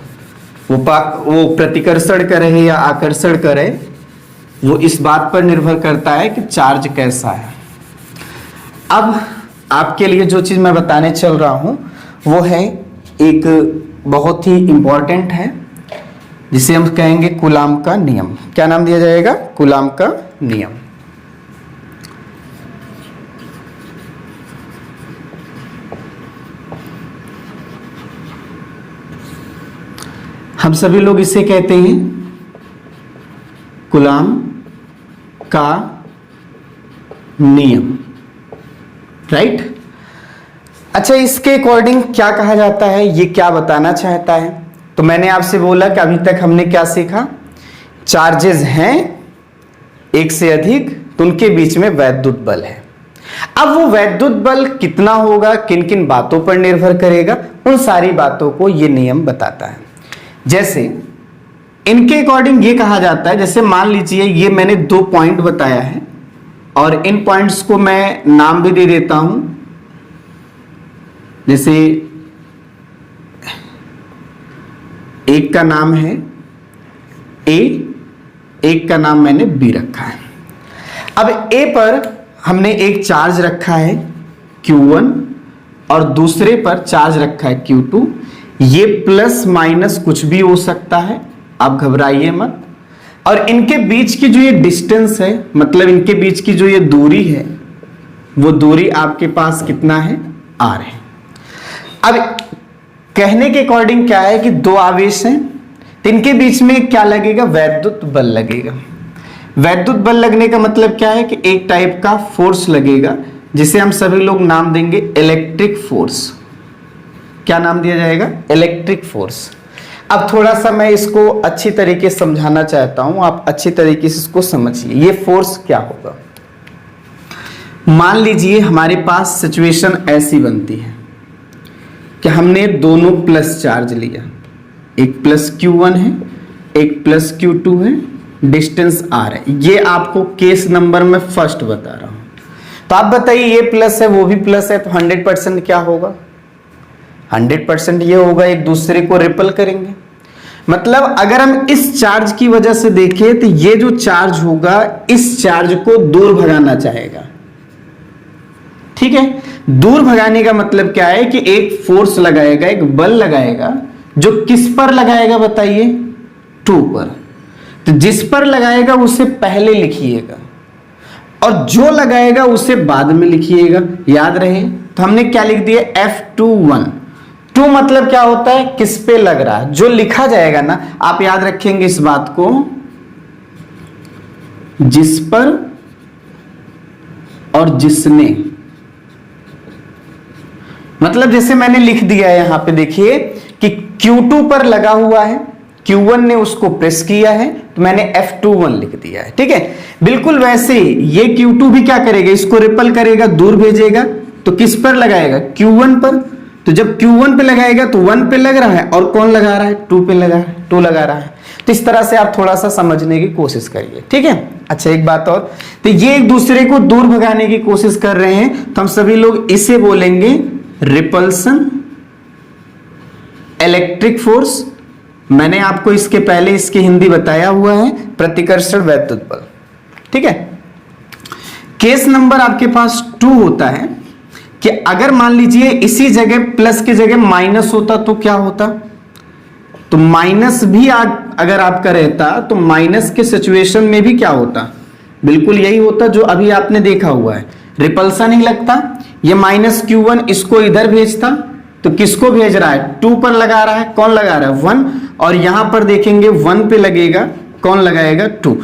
वो प्रतिकर्षण करे या आकर्षण करे, वो इस बात पर निर्भर करता है कि चार्ज कैसा है। अब आपके लिए जो चीज मैं बताने चल रहा हूं वो है एक बहुत ही इंपॉर्टेंट है, जिसे हम कहेंगे कूलाम का नियम। क्या नाम दिया जाएगा? कूलाम का नियम। हम सभी लोग इसे कहते हैं कूलाम का नियम, राइट? अच्छा, इसके अकॉर्डिंग क्या कहा जाता है, ये क्या बताना चाहता है? तो मैंने आपसे बोला कि अभी तक हमने क्या सीखा? चार्जेस हैं एक से अधिक तो उनके बीच में वैद्युत बल है। अब वो वैद्युत बल कितना होगा, किन किन बातों पर निर्भर करेगा, उन सारी बातों को ये नियम बताता है। जैसे इनके अकॉर्डिंग ये कहा जाता है, जैसे मान लीजिए ये मैंने दो पॉइंट बताया है और इन पॉइंट्स को मैं नाम भी दे देता हूं, जैसे एक का नाम है ए, एक का नाम मैंने बी रखा है। अब ए पर हमने एक चार्ज रखा है Q1 और दूसरे पर चार्ज रखा है Q2। ये प्लस माइनस कुछ भी हो सकता है, आप घबराइए मत। और इनके बीच की जो ये डिस्टेंस है, मतलब इनके बीच की जो ये दूरी है, वो दूरी आपके पास कितना है, R है। अब कहने के अकॉर्डिंग क्या है कि दो आवेश हैं, तो इनके बीच में क्या लगेगा, वैद्युत बल लगेगा। वैद्युत बल लगने का मतलब क्या है कि एक टाइप का फोर्स लगेगा, जिसे हम सभी लोग नाम देंगे इलेक्ट्रिक फोर्स। क्या नाम दिया जाएगा, इलेक्ट्रिक फोर्स। अब थोड़ा सा मैं इसको अच्छी तरीके से समझाना चाहता हूं, आप अच्छी तरीके से इसको समझिए। ये फोर्स क्या होगा, मान लीजिए हमारे पास सिचुएशन ऐसी बनती है कि हमने दोनों प्लस चार्ज लिया, एक प्लस Q1 है, एक प्लस Q2 है, डिस्टेंस R है। ये आपको केस नंबर में फर्स्ट बता रहा हूं। तो आप बताइए, ये प्लस है वो भी प्लस है, तो 100% क्या होगा, 100% ये होगा, एक दूसरे को रिपल करेंगे। मतलब अगर हम इस चार्ज की वजह से देखें तो ये जो चार्ज होगा इस चार्ज को दूर भगाना चाहेगा, ठीक है। दूर भगाने का मतलब क्या है कि एक फोर्स लगाएगा, एक बल लगाएगा, जो किस पर लगाएगा बताइए, 2 पर। तो जिस पर लगाएगा उसे पहले लिखिएगा और जो लगाएगा उसे बाद में लिखिएगा, याद रहे। तो हमने क्या लिख दिया, F21। 2 मतलब क्या होता है, किस पे लग रहा है, जो लिखा जाएगा ना, आप याद रखेंगे इस बात को, जिस पर और जिसने। मतलब जैसे मैंने लिख दिया है यहां पे, देखिए कि Q2 पर लगा हुआ है, Q1 ने उसको प्रेस किया है, तो मैंने F21 लिख दिया है, ठीक है। बिल्कुल वैसे ही ये Q2 भी क्या करेगा, इसको रिपल करेगा, दूर भेजेगा। तो किस पर लगाएगा, Q1 पर। तो जब Q1 पे लगाएगा तो 1 पे लग रहा है, और कौन लगा रहा है, 2 पे लगा है, 2 लगा रहा है। तो इस तरह से आप थोड़ा सा समझने की कोशिश करिए, ठीक है। अच्छा एक बात और, तो ये एक दूसरे को दूर भगाने की कोशिश कर रहे हैं, तो हम सभी लोग इसे बोलेंगे रिपल्सन इलेक्ट्रिक फोर्स। मैंने आपको इसके पहले इसकी हिंदी बताया हुआ है, प्रतिकर्षण वैद्युत बल, ठीक है। केस नंबर आपके पास 2 होता है कि अगर मान लीजिए इसी जगह प्लस की जगह माइनस होता तो क्या होता, तो माइनस भी अगर आपका रहता तो माइनस के सिचुएशन में भी क्या होता, बिल्कुल यही होता जो अभी आपने देखा हुआ है, रिपल्सन ही लगता। ये माइनस Q1 इसको इधर भेजता, तो किसको भेज रहा है, 2 पर लगा रहा है, कौन लगा रहा है, 1। और यहां पर देखेंगे 1 पे लगेगा, कौन लगाएगा, 2।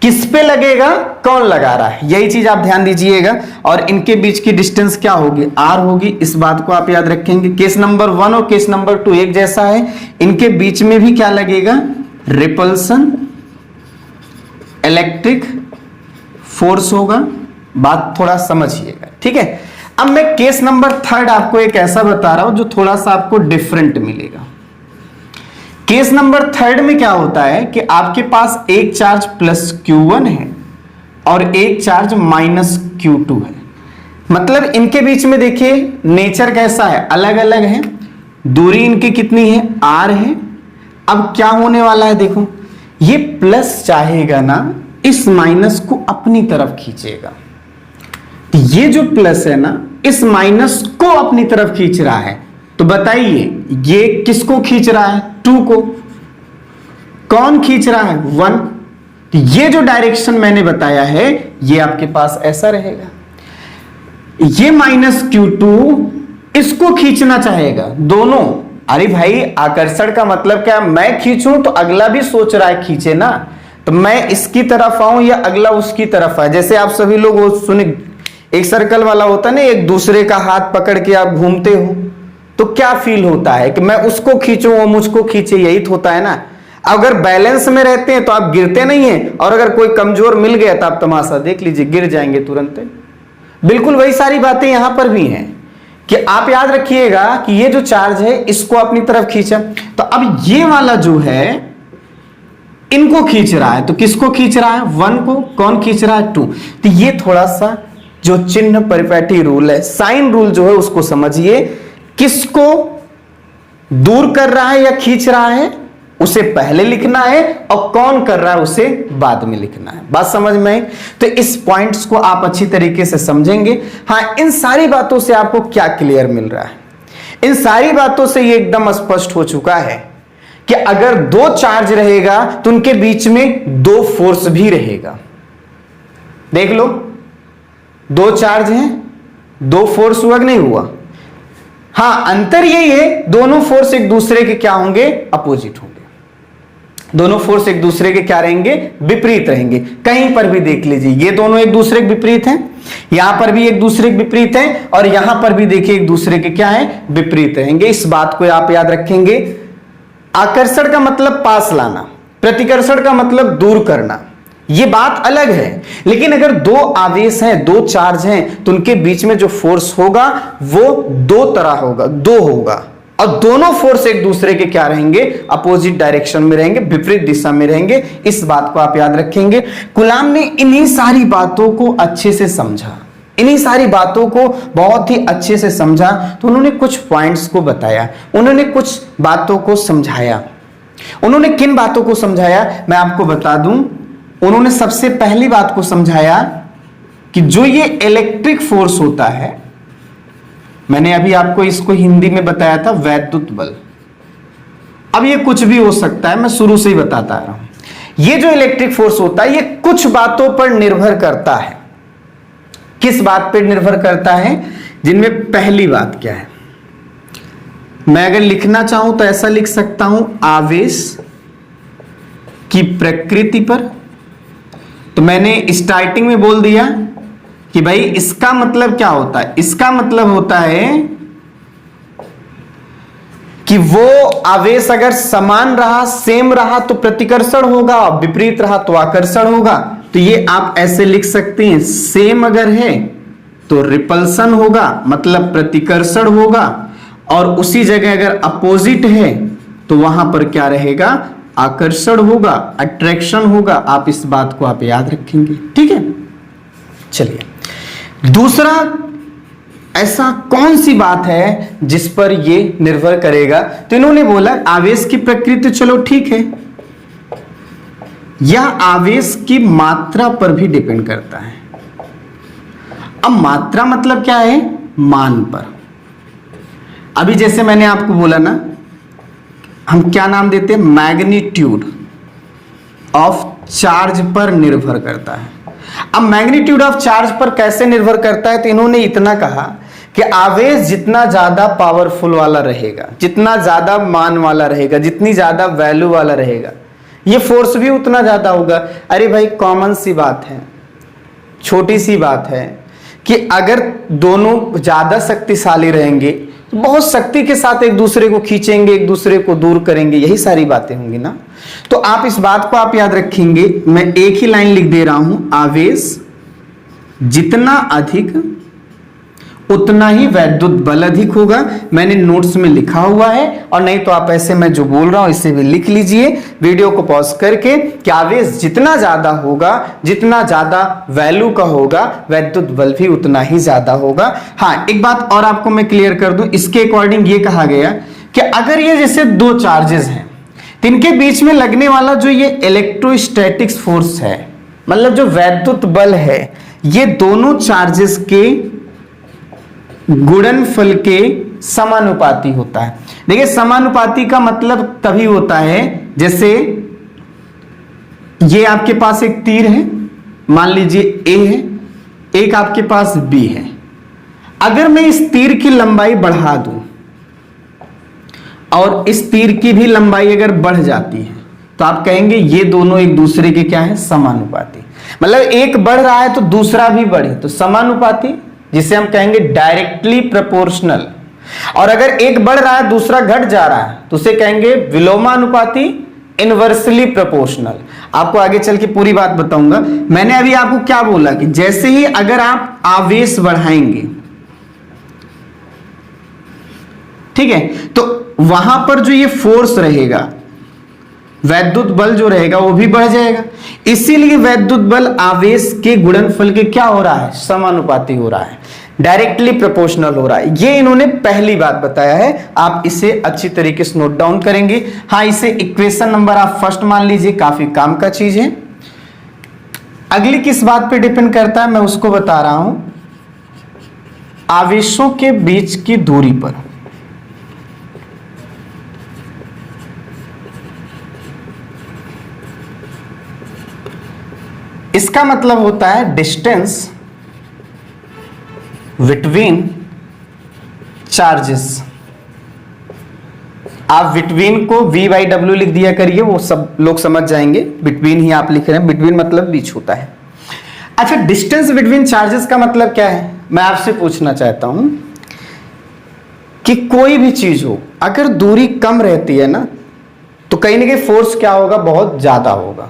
किस पे लगेगा, कौन लगा रहा है, यही चीज आप ध्यान दीजिएगा। और इनके बीच की डिस्टेंस क्या होगी, R होगी। इस बात को आप याद रखेंगे। केस नंबर 1 और केस नंबर 2 एक जैसा है, इनके बीच में भी क्या लगेगा, रिपल्सन इलेक्ट्रिक फोर्स होगा। बात थोड़ा समझिएगा, ठीक है। अब मैं केस नंबर 3 आपको एक ऐसा बता रहा हूं जो थोड़ा सा आपको डिफरेंट मिलेगा। केस नंबर 3 में क्या होता है कि आपके पास एक चार्ज प्लस Q1 है और एक चार्ज माइनस Q2 है। मतलब इनके बीच में देखिए नेचर कैसा है, अलग अलग है, दूरी इनकी कितनी है, R है। अब क्या होने वाला है, देखो ये प्लस चाहेगा ना इस माइनस को अपनी तरफ खींचेगा, ये जो प्लस है ना इस माइनस को अपनी तरफ खींच रहा है। तो बताइए ये किसको खींच रहा है, 2 को। कौन खींच रहा है, 1। तो ये जो डायरेक्शन मैंने बताया है ये आपके पास ऐसा रहेगा। ये माइनस Q2 इसको खींचना चाहेगा, दोनों। अरे भाई आकर्षण का मतलब क्या, मैं खींचूं तो अगला भी सोच रहा है खींचे ना, तो मैं इसकी तरफ आऊं या अगला उसकी तरफ आए। जैसे आप सभी लोग वो सुने, एक सर्कल वाला होता है ना, एक दूसरे का हाथ पकड़ के आप घूमते हो, तो क्या फील होता है कि मैं उसको खींचूं वो मुझको खींचे, यही तो होता है ना। अगर बैलेंस में रहते हैं तो आप गिरते नहीं हैं, और अगर कोई कमजोर मिल गया तो आप तमाशा देख लीजिए, गिर जाएंगे तुरंत। बिल्कुल वही सारी बातें यहां पर भी हैं कि आप याद रखिएगा कि ये जो चार्ज है इसको अपनी तरफ खींचा, तो अब ये वाला जो है इनको खींच रहा है, तो किसको खींच रहा है, 1 को। कौन खींच रहा है, 2। तो ये थोड़ा सा जो चिन्ह परिपैठी रूल है, साइन रूल जो है उसको समझिए, किसको दूर कर रहा है या खींच रहा है, उसे पहले लिखना है और कौन कर रहा है उसे बाद में लिखना है। बात समझ में आई? तो इस पॉइंट्स को आप अच्छी तरीके से समझेंगे। हाँ, इन सारी बातों से आपको क्या क्लियर मिल रहा है? इन सारी बातों से ये एकदम स्पष्ट हो चुका है कि अगर दो चार्ज रहेगा तो उनके बीच में दो फोर्स भी रहेगा। देख लो, दो चार्ज हैं, दो फोर्स हुआ कि नहीं हुआ? हाँ, अंतर यही है दोनों फोर्स एक दूसरे के क्या होंगे? अपोजिट होंगे। दोनों फोर्स एक दूसरे के क्या रहेंगे? विपरीत रहेंगे। कहीं पर भी देख लीजिए, ये दोनों एक दूसरे के विपरीत हैं, यहां पर भी एक दूसरे के विपरीत हैं, और यहां पर भी देखिए एक दूसरे के क्या है? विपरीत रहेंगे। इस बात को आप याद रखेंगे। आकर्षण का मतलब पास लाना, प्रतिकर्षण का मतलब दूर करना, ये बात अलग है। लेकिन अगर दो आवेश हैं, दो चार्ज हैं, तो उनके बीच में जो फोर्स होगा वो दो तरह होगा, दो होगा, और दोनों फोर्स एक दूसरे के क्या रहेंगे? अपोजिट डायरेक्शन में रहेंगे, विपरीत दिशा में रहेंगे। इस बात को आप याद रखेंगे। कूलाम ने इन्हीं सारी बातों को अच्छे से समझा, इन्हीं सारी बातों को बहुत ही अच्छे से समझा, तो उन्होंने कुछ पॉइंट्स को बताया, उन्होंने कुछ बातों को समझाया। उन्होंने किन बातों को समझाया मैं आपको बता दूं। उन्होंने सबसे पहली बात को समझाया कि जो ये इलेक्ट्रिक फोर्स होता है, मैंने अभी आपको इसको हिंदी में बताया था वैद्युत बल। अब ये कुछ भी हो सकता है, मैं शुरू से ही बताता आ रहा हूं। ये जो इलेक्ट्रिक फोर्स होता है ये कुछ बातों पर निर्भर करता है। किस बात पर निर्भर करता है? जिनमें पहली बात क्या है, मैं अगर लिखना चाहूं तो ऐसा लिख सकता हूं, आवेश की प्रकृति पर। तो मैंने स्टार्टिंग में बोल दिया कि भाई इसका मतलब क्या होता है? इसका मतलब होता है कि वो आवेश अगर समान रहा, सेम रहा तो प्रतिकर्षण होगा, विपरीत रहा तो आकर्षण होगा। तो ये आप ऐसे लिख सकते हैं, सेम अगर है तो रिपल्सन होगा, मतलब प्रतिकर्षण होगा, और उसी जगह अगर अपोजिट है तो वहां पर क्या रहेगा? आकर्षण होगा, अट्रैक्शन होगा। आप इस बात को आप याद रखेंगे, ठीक है? चलिए, दूसरा ऐसा कौन सी बात है जिस पर ये निर्भर करेगा? तो इन्होंने बोला आवेश की प्रकृति, चलो ठीक है, यह आवेश की मात्रा पर भी डिपेंड करता है। अब मात्रा मतलब क्या है? मान पर। अभी जैसे मैंने आपको बोला ना, हम क्या नाम देते हैं? मैग्नीट्यूड ऑफ चार्ज पर निर्भर करता है। अब मैग्नीट्यूड ऑफ चार्ज पर कैसे निर्भर करता है? तो इन्होंने इतना कहा कि आवेश जितना ज्यादा पावरफुल वाला रहेगा, जितना ज्यादा मान वाला रहेगा, जितनी ज्यादा वैल्यू वाला रहेगा, ये फोर्स भी उतना ज्यादा होगा। अरे भाई, कॉमन सी बात है, छोटी सी बात है कि अगर दोनों ज्यादा शक्तिशाली रहेंगे तो बहुत शक्ति के साथ एक दूसरे को खींचेंगे, एक दूसरे को दूर करेंगे, यही सारी बातें होंगी ना। तो आप इस बात को आप याद रखेंगे। मैं एक ही लाइन लिख दे रहा हूं, आवेश जितना अधिक उतना ही वैद्युत बल अधिक होगा। मैंने नोट्स में लिखा हुआ है, और नहीं तो आप ऐसे मैं जो बोल रहा हूं इसे भी लिख लीजिए वीडियो को पॉज करके, कि आवेश जितना ज्यादा होगा, जितना ज्यादा वैल्यू का होगा, वैद्युत बल भी उतना ही ज्यादा होगा। हाँ, एक बात और आपको मैं क्लियर कर दूं, इसके अकॉर्डिंग ये कहा गया कि अगर ये जैसे दो चार्जेस हैं, तो इनके बीच में लगने वाला जो ये इलेक्ट्रोस्टैटिक्स फोर्स है, मतलब जो वैद्युत बल है, ये दोनों चार्जेस के गुणनफल के समानुपाती होता है। देखिए, समानुपाती का मतलब तभी होता है जैसे ये आपके पास एक तीर है, मान लीजिए ए है, एक आपके पास बी है। अगर मैं इस तीर की लंबाई बढ़ा दूं और इस तीर की भी लंबाई अगर बढ़ जाती है, तो आप कहेंगे ये दोनों एक दूसरे के क्या है? समानुपाती। मतलब एक बढ़ रहा है तो दूसरा भी बढ़े, तो समानुपाती, जिसे हम कहेंगे डायरेक्टली प्रोपोर्शनल। और अगर एक बढ़ रहा है दूसरा घट जा रहा है तो उसे कहेंगे विलोमानुपाती, इनवर्सली प्रोपोर्शनल। आपको आगे चल के पूरी बात बताऊंगा। मैंने अभी आपको क्या बोला कि जैसे ही अगर आप आवेश बढ़ाएंगे, ठीक है, तो वहां पर जो ये फोर्स रहेगा, वैद्युत बल जो रहेगा वो भी बढ़ जाएगा। इसीलिए वैद्युत बल आवेश के गुणनफल के क्या हो रहा है? समानुपाती हो रहा है। डायरेक्टली प्रोपोर्शनल हो रहा है। ये इन्होंने पहली बात बताया है, आप इसे अच्छी तरीके से नोट डाउन करेंगे। हाँ, इसे इक्वेशन नंबर आप फर्स्ट मान लीजिए, काफी काम का चीज है। अगली किस बात पे डिपेंड करता है मैं उसको बता रहा हूं, आवेशों के बीच की दूरी पर। इसका मतलब होता है डिस्टेंस बिटवीन चार्जेस। आप बिटवीन को V/W लिख दिया करिए, वो सब लोग समझ जाएंगे। बिटवीन ही आप लिख रहे हैं, बिटवीन मतलब बीच होता है। अच्छा, डिस्टेंस बिटवीन चार्जेस का मतलब क्या है, मैं आपसे पूछना चाहता हूं कि कोई भी चीज हो, अगर दूरी कम रहती है ना, तो कहीं ना कहीं फोर्स क्या होगा, बहुत ज्यादा होगा।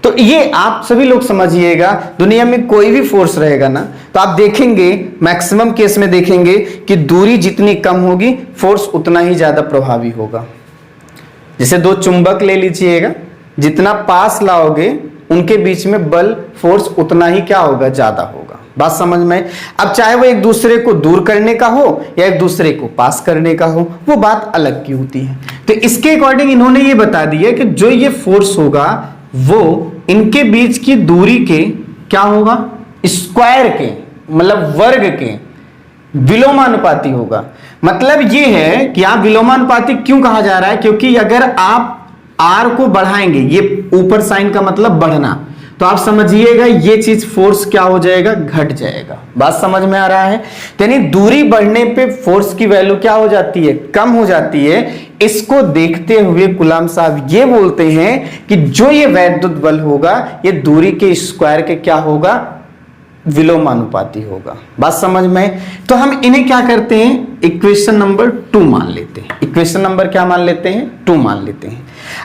तो ये आप सभी लोग समझिएगा, दुनिया में कोई भी फोर्स रहेगा ना, तो आप देखेंगे मैक्सिमम केस में देखेंगे कि दूरी जितनी कम होगी फोर्स उतना ही ज्यादा प्रभावी होगा। जैसे दो चुंबक ले लीजिएगा, जितना पास लाओगे उनके बीच में बल फोर्स उतना ही क्या होगा, ज्यादा होगा। बात समझ में? अब चाहे वो एक दूसरे को दूर करने का हो या एक दूसरे को पास करने का हो, वो बात अलग की होती है। तो इसके अकॉर्डिंग इन्होंने ये बता दिया कि जो ये फोर्स होगा वो इनके बीच की दूरी के क्या होगा, स्क्वायर के, मतलब वर्ग के विलोमानुपाती होगा। मतलब ये है कि आप विलोमानुपाती क्यों कहा जा रहा है, क्योंकि अगर आप r को बढ़ाएंगे, ये ऊपर साइन का मतलब बढ़ना, तो आप समझिएगा ये चीज फोर्स क्या हो जाएगा, घट जाएगा। बात समझ में आ रहा है? यानी दूरी बढ़ने पे फोर्स की वैल्यू क्या हो जाती है, कम हो जाती है। इसको देखते हुए कूलाम साहब ये बोलते हैं कि जो ये वैद्युत बल होगा ये दूरी के स्क्वायर के क्या होगा, विलोमानुपाती होगा। बात समझ में? तो हम इन्हें क्या करते हैं, इक्वेशन नंबर 2 मान लेते हैं। इक्वेशन नंबर क्या मान लेते हैं, 2 मान लेते हैं।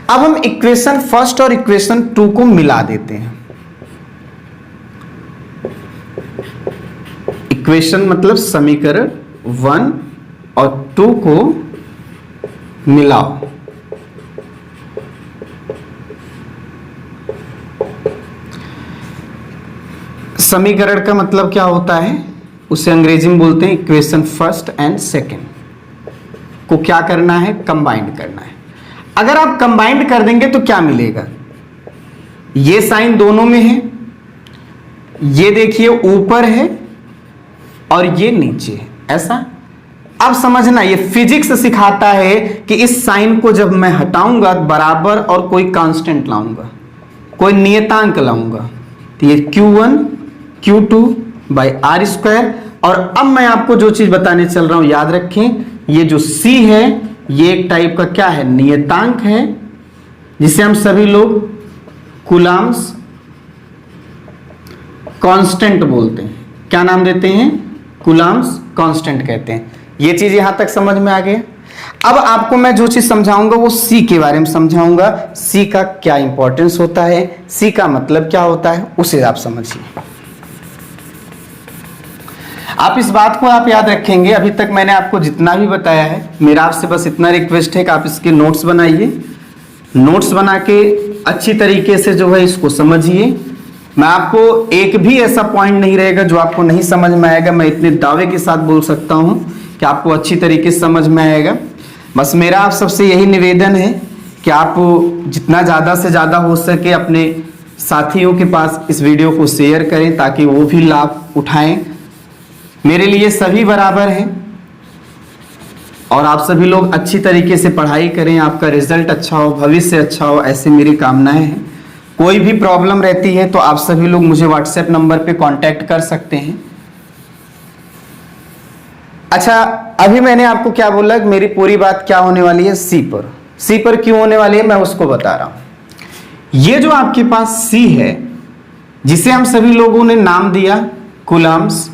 अब हम इक्वेशन फर्स्ट और इक्वेशन 2 को मिला देते हैं। इक्वेशन मतलब समीकरण 1 और 2 को मिलाओ। समीकरण का मतलब क्या होता है, उसे अंग्रेजी में बोलते हैं इक्वेशन फर्स्ट एंड सेकंड को क्या करना है, कंबाइंड करना है। अगर आप कंबाइंड कर देंगे तो क्या मिलेगा, ये साइन दोनों में है, ये देखिए ऊपर है और ये नीचे है, ऐसा। अब समझना, ये फिजिक्स सिखाता है कि इस साइन को जब मैं हटाऊंगा बराबर और कोई कांस्टेंट लाऊंगा, कोई नियतांक लाऊंगा, तो ये Q1 Q2 by r square. और अब मैं आपको जो चीज बताने चल रहा हूं याद रखें, ये जो C है ये एक टाइप का क्या है, नियतांक है, जिसे हम सभी लोग कूलाम्स कांस्टेंट बोलते हैं। क्या नाम देते हैं, कूलाम्स कांस्टेंट कहते हैं। ये चीज यहां तक समझ में आ गया। अब आपको मैं जो चीज समझाऊंगा वो C के बारे में समझाऊंगा, C का क्या इंपॉर्टेंस होता है, C का मतलब क्या होता है, उसे आप समझिए। आप इस बात को आप याद रखेंगे, अभी तक मैंने आपको जितना भी बताया है, मेरा आपसे बस इतना रिक्वेस्ट है कि आप इसके नोट्स बनाइए, नोट्स बना के अच्छी तरीके से जो है इसको समझिए। मैं आपको एक भी ऐसा पॉइंट नहीं रहेगा जो आपको नहीं समझ में आएगा। मैं इतने दावे के साथ बोल सकता हूं कि आपको अच्छी तरीके से समझ में आएगा। बस मेरा आप सबसे यही निवेदन है कि आप जितना ज़्यादा से ज़्यादा हो सके अपने साथियों के पास इस वीडियो को शेयर करें, ताकि वो भी लाभ उठाएं। मेरे लिए सभी बराबर हैं और आप सभी लोग अच्छी तरीके से पढ़ाई करें, आपका रिजल्ट अच्छा हो, भविष्य अच्छा हो, ऐसी मेरी कामनाएं हैं। कोई भी प्रॉब्लम रहती है तो आप सभी लोग मुझे व्हाट्सएप नंबर पे कांटेक्ट कर सकते हैं। अच्छा, अभी मैंने आपको क्या बोला, मेरी पूरी बात क्या होने वाली है, C पर। C पर क्यों होने वाली है मैं उसको बता रहा हूं। ये जो आपके पास C है, जिसे हम सभी लोगों ने नाम दिया कूलाम्स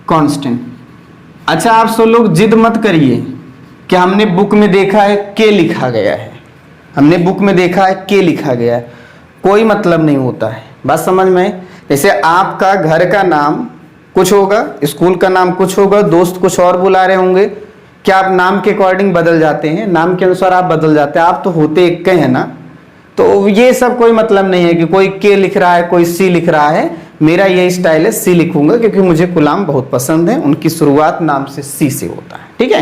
कांस्टेंट। अच्छा, आप सब लोग जिद मत करिए कि हमने बुक में देखा है K लिखा गया है, हमने बुक में देखा है K लिखा गया है, कोई मतलब नहीं होता है। बात समझ में? जैसे आपका घर का नाम कुछ होगा, स्कूल का नाम कुछ होगा, दोस्त कुछ और बुला रहे होंगे, क्या आप नाम के अकॉर्डिंग बदल जाते हैं, नाम के अनुसार आप बदल जाते हैं, आप तो होते एक के हैं ना। तो ये सब कोई मतलब नहीं है कि कोई K लिख रहा है कोई C लिख रहा है, मेरा ये स्टाइल है सी लिखूंगा क्योंकि मुझे कूलाम बहुत पसंद है, उनकी शुरुआत नाम से सी से होता है। ठीक है,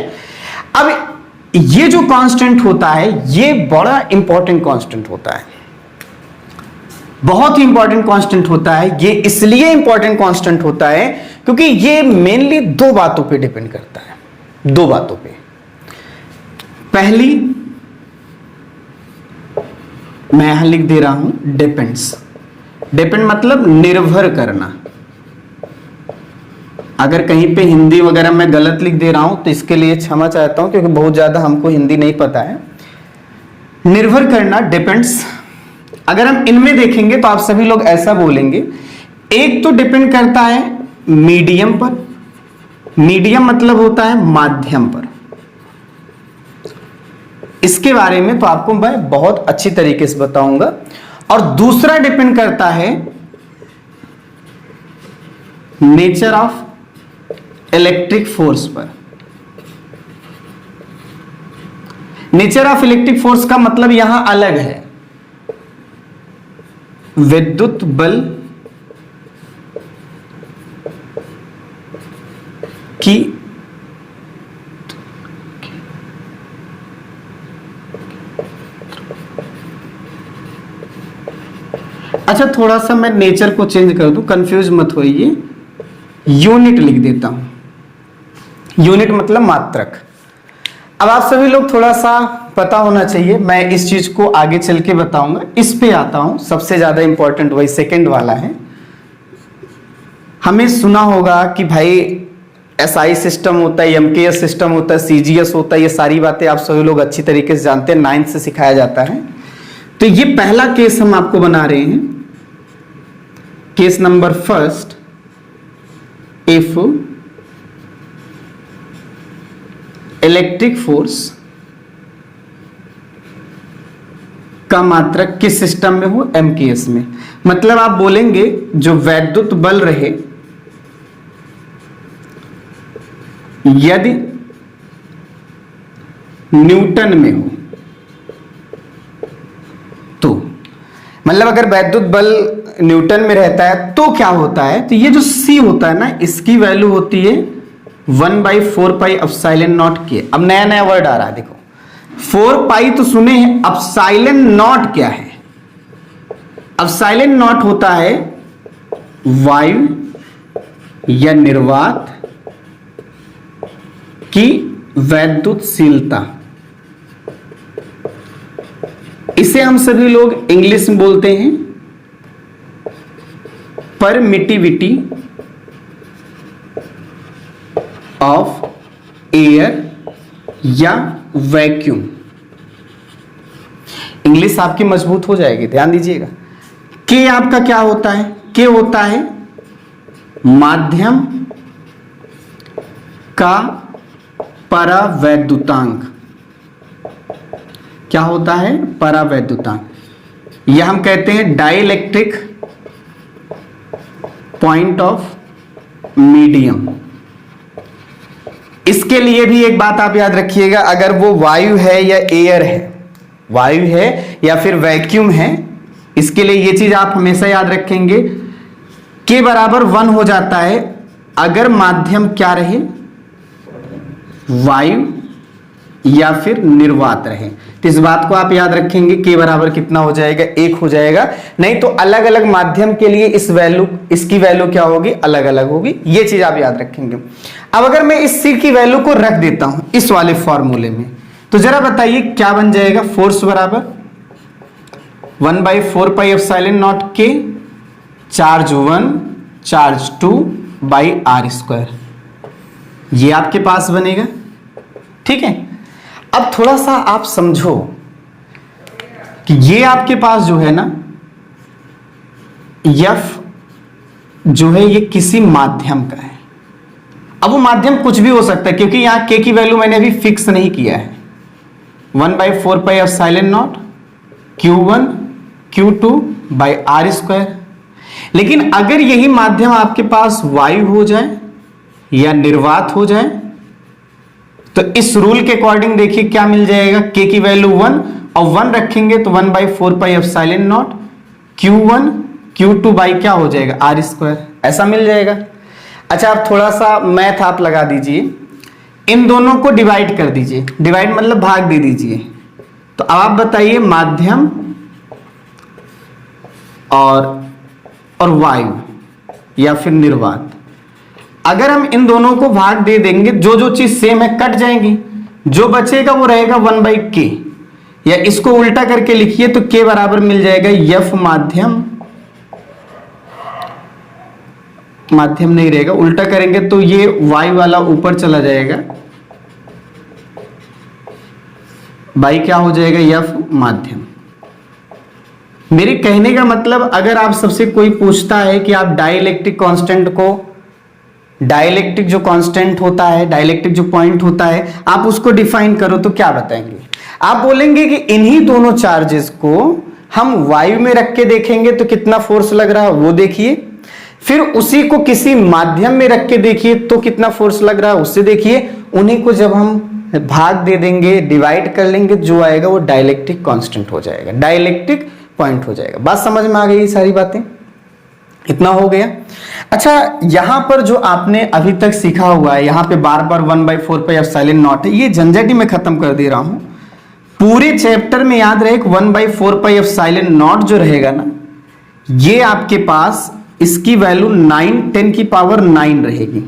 अब ये जो कांस्टेंट होता है ये बड़ा इंपॉर्टेंट कांस्टेंट होता है, बहुत ही इंपॉर्टेंट कांस्टेंट होता है। ये इसलिए इंपॉर्टेंट कांस्टेंट होता है क्योंकि ये मेनली दो बातों पे डिपेंड करता है, दो बातों पे। पहली मैं यहां लिख दे रहा हूं डिपेंड्स। डिपेंड मतलब निर्भर करना। अगर कहीं पे हिंदी वगैरह मैं गलत लिख दे रहा हूं तो इसके लिए क्षमा चाहता हूं क्योंकि बहुत ज्यादा हमको हिंदी नहीं पता है। निर्भर करना डिपेंड्स, अगर हम इनमें देखेंगे तो आप सभी लोग ऐसा बोलेंगे, एक तो डिपेंड करता है मीडियम पर, मीडियम मतलब होता है माध्यम पर। इसके बारे में तो आपको मैं बहुत अच्छी तरीके से बताऊंगा। और दूसरा डिपेंड करता है नेचर ऑफ इलेक्ट्रिक फोर्स पर। नेचर ऑफ इलेक्ट्रिक फोर्स का मतलब यहां अलग है। विद्युत बल की अच्छा, थोड़ा सा मैं नेचर को चेंज कर दूं, कंफ्यूज मत होइए, यूनिट लिख देता हूं। यूनिट मतलब मात्रक। अब आप सभी लोग थोड़ा सा पता होना चाहिए, मैं इस चीज को आगे चल के बताऊंगा। इस पे आता हूं, सबसे ज्यादा इंपॉर्टेंट वही सेकंड वाला है। हमें सुना होगा कि भाई एसआई सिस्टम होता है, एमकेएस सिस्टम होता है, सीजीएस होता है, ये सारी बातें आप सभी लोग अच्छी तरीके से जानते हैं, 9th से सिखाया जाता है। तो ये पहला केस हम आपको बना रहे हैं, case number first. If electric force का मात्रक किस सिस्टम में हो, एमकेएस में। मतलब आप बोलेंगे जो वैद्युत बल रहे यदि न्यूटन में हो तो, मतलब अगर वैद्युत बल न्यूटन में रहता है तो क्या होता है, तो ये जो C होता है ना, इसकी वैल्यू होती है 1/4 पाई एप्सिलॉन नॉट के। अब नया नया वर्ड आ रहा है, देखो 4 पाई तो सुने हैं, एप्सिलॉन नॉट क्या है? एप्सिलॉन नॉट होता है वायु या निर्वात की वैद्युतशीलता। इसे हम सभी लोग इंग्लिश में बोलते हैं परमिटिविटी ऑफ एयर या वैक्यूम। इंग्लिश आपकी मजबूत हो जाएगी, ध्यान दीजिएगा। के आपका क्या होता है? के होता है माध्यम का परावैद्युतांक। क्या होता है? परावैद्युतांक। यह हम कहते हैं डाइलेक्ट्रिक पॉइंट ऑफ मीडियम। इसके लिए भी एक बात आप याद रखिएगा, अगर वो वायु है या एयर है, वायु है या फिर वैक्यूम है, इसके लिए ये चीज आप हमेशा याद रखेंगे, के बराबर 1 हो जाता है अगर माध्यम क्या रहे, वायु या फिर निर्वात रहे। तो इस बात को आप याद रखेंगे, के बराबर कितना हो जाएगा? 1 हो जाएगा। नहीं तो अलग अलग माध्यम के लिए इसकी वैल्यू क्या होगी? अलग अलग होगी। ये चीज आप याद रखेंगे। अब अगर मैं इस C की वैल्यू को रख देता हूं इस वाले फॉर्मूले में, तो जरा बताइए क्या बन जाएगा? फोर्स बराबर 1/4 पाई एप्सिलॉन नॉट के, charge 1 charge 2 by r square. ये आपके पास बनेगा। ठीक है, अब थोड़ा सा आप समझो कि ये आपके पास जो है ना, F जो है ये किसी माध्यम का है। अब वो माध्यम कुछ भी हो सकता है क्योंकि यहां K की वैल्यू मैंने अभी फिक्स नहीं किया है। 1/4 pi epsilon naught Q1 Q2 by r square. लेकिन अगर यही माध्यम आपके पास वायु हो जाए या निर्वात हो जाए तो इस रूल के अकॉर्डिंग देखिए क्या मिल जाएगा? K की वैल्यू 1 और 1 रखेंगे तो 1/4 pi epsilon naught Q1 Q2 by क्या हो जाएगा आर स्क्वायर, ऐसा मिल जाएगा। अच्छा आप थोड़ा सा मैथ आप लगा दीजिए, इन दोनों को डिवाइड कर दीजिए, डिवाइड मतलब भाग दे दीजिए। तो अब आप बताइए माध्यम और वायु या फिर निर्वात, अगर हम इन दोनों को भाग दे देंगे, जो जो चीज सेम है कट जाएंगी, जो बचेगा वो रहेगा 1/k, या इसको उल्टा करके लिखिए तो k बराबर मिल जाएगा f माध्यम, माध्यम नहीं रहेगा, उल्टा करेंगे तो ये y वाला ऊपर चला जाएगा, बाई क्या हो जाएगा f माध्यम। मेरे कहने का मतलब, अगर आप सबसे कोई पूछता है कि आप डाइलेक्ट्रिक कांस्टेंट को, डाइलेक्ट्रिक जो कांस्टेंट होता है, डाइलेक्ट्रिक जो पॉइंट होता है, आप उसको डिफाइन करो तो क्या बताएंगे? आप बोलेंगे कि इन्हीं दोनों चार्जेस को हम वायु में रख के देखेंगे तो कितना फोर्स लग रहा है वो देखिए, फिर उसी को किसी माध्यम में रख के देखिए तो कितना फोर्स लग रहा है उससे देखिए, उन्हीं को जब हम भाग दे देंगे, डिवाइड कर लेंगे, जो आएगा वो डाइलेक्ट्रिक कांस्टेंट हो जाएगा, डाइलेक्ट्रिक पॉइंट हो जाएगा। बात समझ में आ गई? सारी बातें इतना हो गया। अच्छा यहां पर जो आपने अभी तक सीखा हुआ है, यहां पे बार बार 1/4 एप्सिलॉन नॉट है, ये झंझट ही मैं खत्म कर दे रहा हूं। पूरे चैप्टर में याद रहे 1/4 एप्सिलॉन नॉट जो रहेगा ना, ये आपके पास इसकी वैल्यू 9 10 की पावर 9 रहेगी,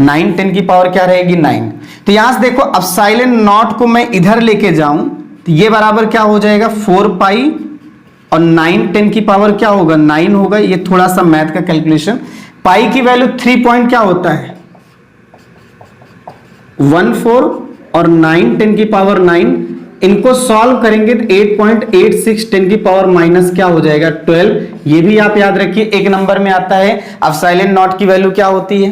9 10 की पावर क्या रहेगी 9। तो यहां से देखो एप्सिलॉन नॉट को मैं इधर लेके जाऊं तो ये बराबर क्या हो जाएगा 4 पाई, और 9 10 की पावर क्या होगा 9 होगा। ये थोड़ा सा मैथ का कैलकुलेशन, पाई की वैल्यू 3 पॉइंट क्या होता है 14, और 9 10 की पावर 9, इनको सॉल्व करेंगे तो 8.86 10 की पावर माइनस क्या हो जाएगा 12। ये भी आप याद रखिए, एक नंबर में आता है एप्सिलॉन नॉट की वैल्यू क्या होती है,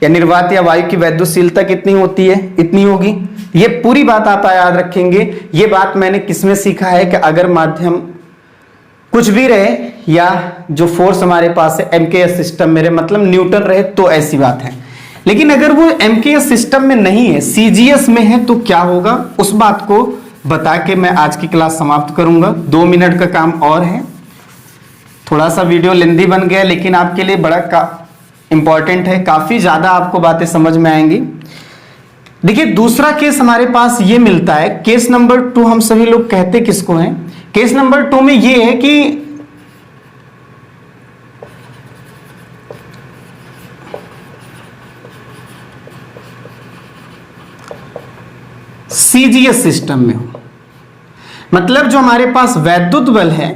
या निर्वात या वायु की वैद्युशीलता कितनी होती है, इतनी होगी। ये पूरी बात आप याद रखेंगे। ये बात मैंने किसमें सीखा है कि अगर माध्यम कुछ भी रहे या जो फोर्स हमारे पास है एमकेएस सिस्टम मेरे मतलब न्यूटन रहे तो ऐसी बात है, लेकिन अगर वो एमकेएस सिस्टम में नहीं है, सीजीएस में है, तो क्या होगा उस बात को बता के मैं आज की क्लास समाप्त करूंगा। 2 मिनट का काम और है, थोड़ा सा वीडियो लेंदी बन गया लेकिन आपके लिए बड़ा इंपॉर्टेंट है, काफी ज्यादा आपको बातें समझ में आएंगी। देखिए दूसरा केस हमारे पास ये मिलता है, केस नंबर 2 हम सभी लोग कहते किसको हैं, केस नंबर 2 में ये है कि सीजीएस सिस्टम में हो, मतलब जो हमारे पास वैद्युत बल है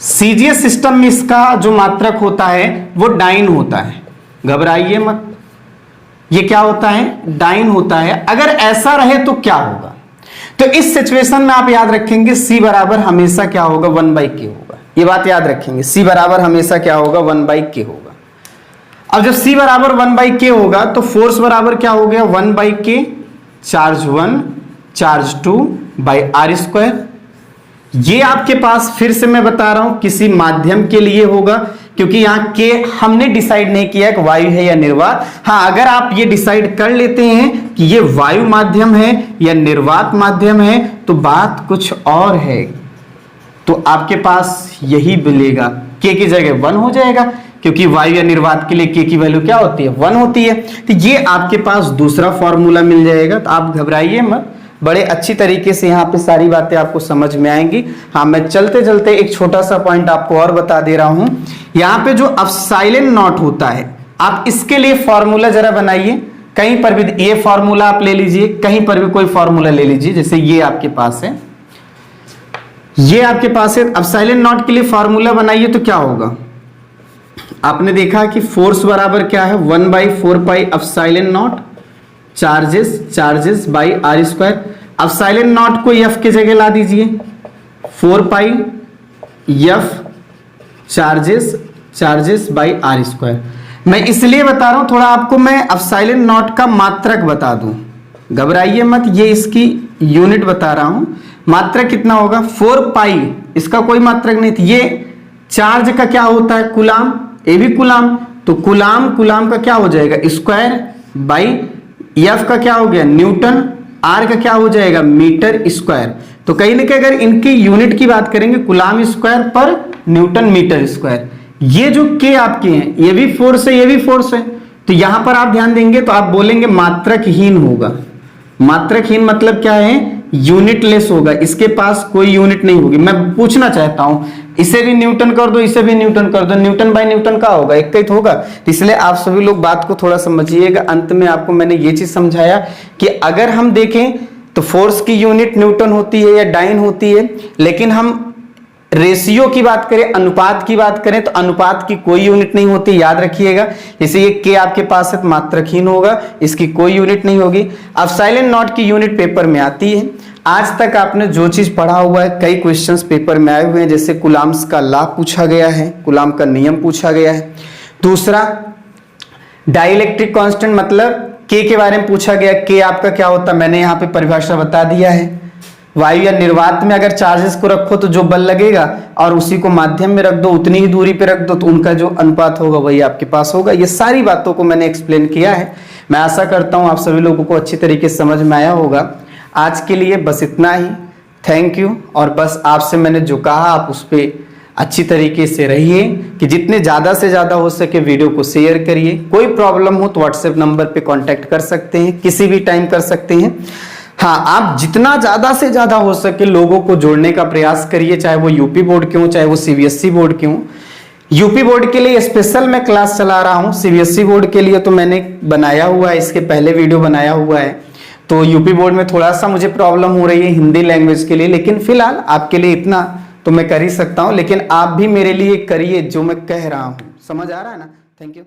सीजीएस सिस्टम में इसका जो मात्रक होता है वो डाइन होता है, घबराइए मत, ये क्या होता है डाइन होता है। अगर ऐसा रहे तो क्या होगा, तो इस सिचुएशन में आप याद रखेंगे C बराबर हमेशा क्या होगा 1/k होगा, ये बात याद रखेंगे, C बराबर हमेशा क्या होगा 1/k होगा। अब जब C बराबर 1/k होगा तो फोर्स बराबर क्या हो गया 1/k, charge 1 charge 2 by r square. ये आपके पास फिर से मैं बता रहा हूं किसी माध्यम के लिए होगा, क्योंकि यहां के हमने डिसाइड नहीं किया कि वायु है या निर्वात। हाँ अगर आप ये डिसाइड कर लेते हैं कि ये वायु माध्यम है या निर्वात माध्यम है तो बात कुछ और है, तो आपके पास यही मिलेगा, के की जगह 1 हो जाएगा, क्योंकि वायु या निर्वात के लिए के की वैल्यू क्या होती है 1 होती है। तो ये आपके पास दूसरा फॉर्मूला मिल जाएगा, तो आप घबराइए मत, बड़े अच्छी तरीके से यहाँ पे सारी बातें आपको समझ में आएंगी। हाँ मैं चलते चलते एक छोटा सा पॉइंट आपको और बता दे रहा हूं, यहाँ पे जो एप्सिलॉन नॉट होता है आप इसके लिए फॉर्मूला जरा बनाइए, कहीं पर भी ये फॉर्मूला आप ले लीजिए, कहीं पर भी कोई फॉर्मूला ले लीजिए, जैसे ये आपके पास है, ये आपके पास है, एप्सिलॉन नॉट के लिए फॉर्मूला बनाइए तो क्या होगा, आपने देखा कि फोर्स बराबर क्या है 1/4 pi epsilon nought, charges by r square. Epsilon nought को एफ की जगह ला दीजिए, 4 pi f charges by r square. मैं इसलिए बता रहा हूं थोड़ा आपको मैं एप्सिलॉन नॉट का मात्रक बता दूं, घबराइए मत, ये इसकी यूनिट बता रहा हूं। मात्रक कितना होगा 4 पाई, इसका कोई मात्रक नहीं थी, ये चार्ज का क्या होता है कूलाम, ये भी कूलाम, तो कूलाम का क्या हो जाएगा स्क्वायर बाई एफ का क्या हो गया न्यूटन, आर का क्या हो जाएगा मीटर स्क्वायर। तो तो कहीं ना कहीं अगर इनकी यूनिट की बात करेंगे कूलाम स्क्वायर पर न्यूटन मीटर स्क्वायर, ये जो के आपके हैं ये भी फोर्स है ये भी फोर्स है, तो यहां पर आप ध्यान देंगे तो आप बोलेंगे मात्रकहीन होगा। मात्रकहीन मतलब क्या है, यूनिटलेस होगा, इसके पास कोई यूनिट नहीं होगी। मैं पूछना चाहता हूं इसे भी न्यूटन कर दो इसे भी न्यूटन कर दो, न्यूटन बाय न्यूटन का होगा, एक ही तो होगा। तो इसलिए आप सभी लोग बात को थोड़ा समझिएगा। अंत में आपको मैंने ये चीज समझाया कि अगर हम देखें तो फोर्स की यूनिट न्यूटन होती है या डाइन होती है, लेकिन हम रेशियो की बात करें, अनुपात की बात करें तो अनुपात की कोई यूनिट नहीं होती, याद रखिएगा। जैसे ये के आपके पास है मात्रकहीन होगा, इसकी कोई यूनिट नहीं होगी। अब साइलेंट नॉट की यूनिट पेपर में आती है। आज तक आपने जो चीज पढ़ा हुआ है, कई क्वेश्चंस पेपर में आए हुए हैं, जैसे कूलाम्स का लॉ पूछा गया है, कूलाम का नियम पूछा गया है। दूसरा डाइलेक्ट्रिक कांस्टेंट मतलब के बारे में पूछा गया, के आपका क्या होता है, मैंने यहाँ पे परिभाषा बता दिया है। वायु या निर्वात में अगर चार्जेस को रखो तो जो बल लगेगा और उसी को माध्यम में रख दो, उतनी ही दूरी पे रख दो, तो उनका जो अनुपात होगा वही आपके पास होगा। ये सारी बातों को मैंने एक्सप्लेन किया है। मैं आशा करता हूं आप सभी लोगों को अच्छी तरीके से समझ में आया होगा। आज के लिए बस इतना ही, थैंक यू। और बस आपसे मैंने जो कहा आप उस पर अच्छी तरीके से रहिए कि जितने ज़्यादा से ज़्यादा हो सके वीडियो को शेयर करिए। कोई प्रॉब्लम हो तो व्हाट्सएप नंबर पे कांटेक्ट कर सकते हैं, किसी भी टाइम कर सकते हैं। हाँ, आप जितना ज़्यादा से ज़्यादा हो सके लोगों को जोड़ने का प्रयास करिए, चाहे वो यूपी बोर्ड के हों चाहे वो सीबीएसई बोर्ड के हों। यूपी बोर्ड के लिए स्पेशल मैं क्लास चला रहा हूँ, सीबीएसई बोर्ड के लिए तो मैंने बनाया हुआ है, इसके पहले वीडियो बनाया हुआ है। तो यूपी बोर्ड में थोड़ा सा मुझे प्रॉब्लम हो रही है हिंदी लैंग्वेज के लिए, लेकिन फिलहाल आपके लिए इतना तो मैं कर ही सकता हूँ। लेकिन आप भी मेरे लिए करिए जो मैं कह रहा हूँ, समझ आ रहा है ना। Thank you.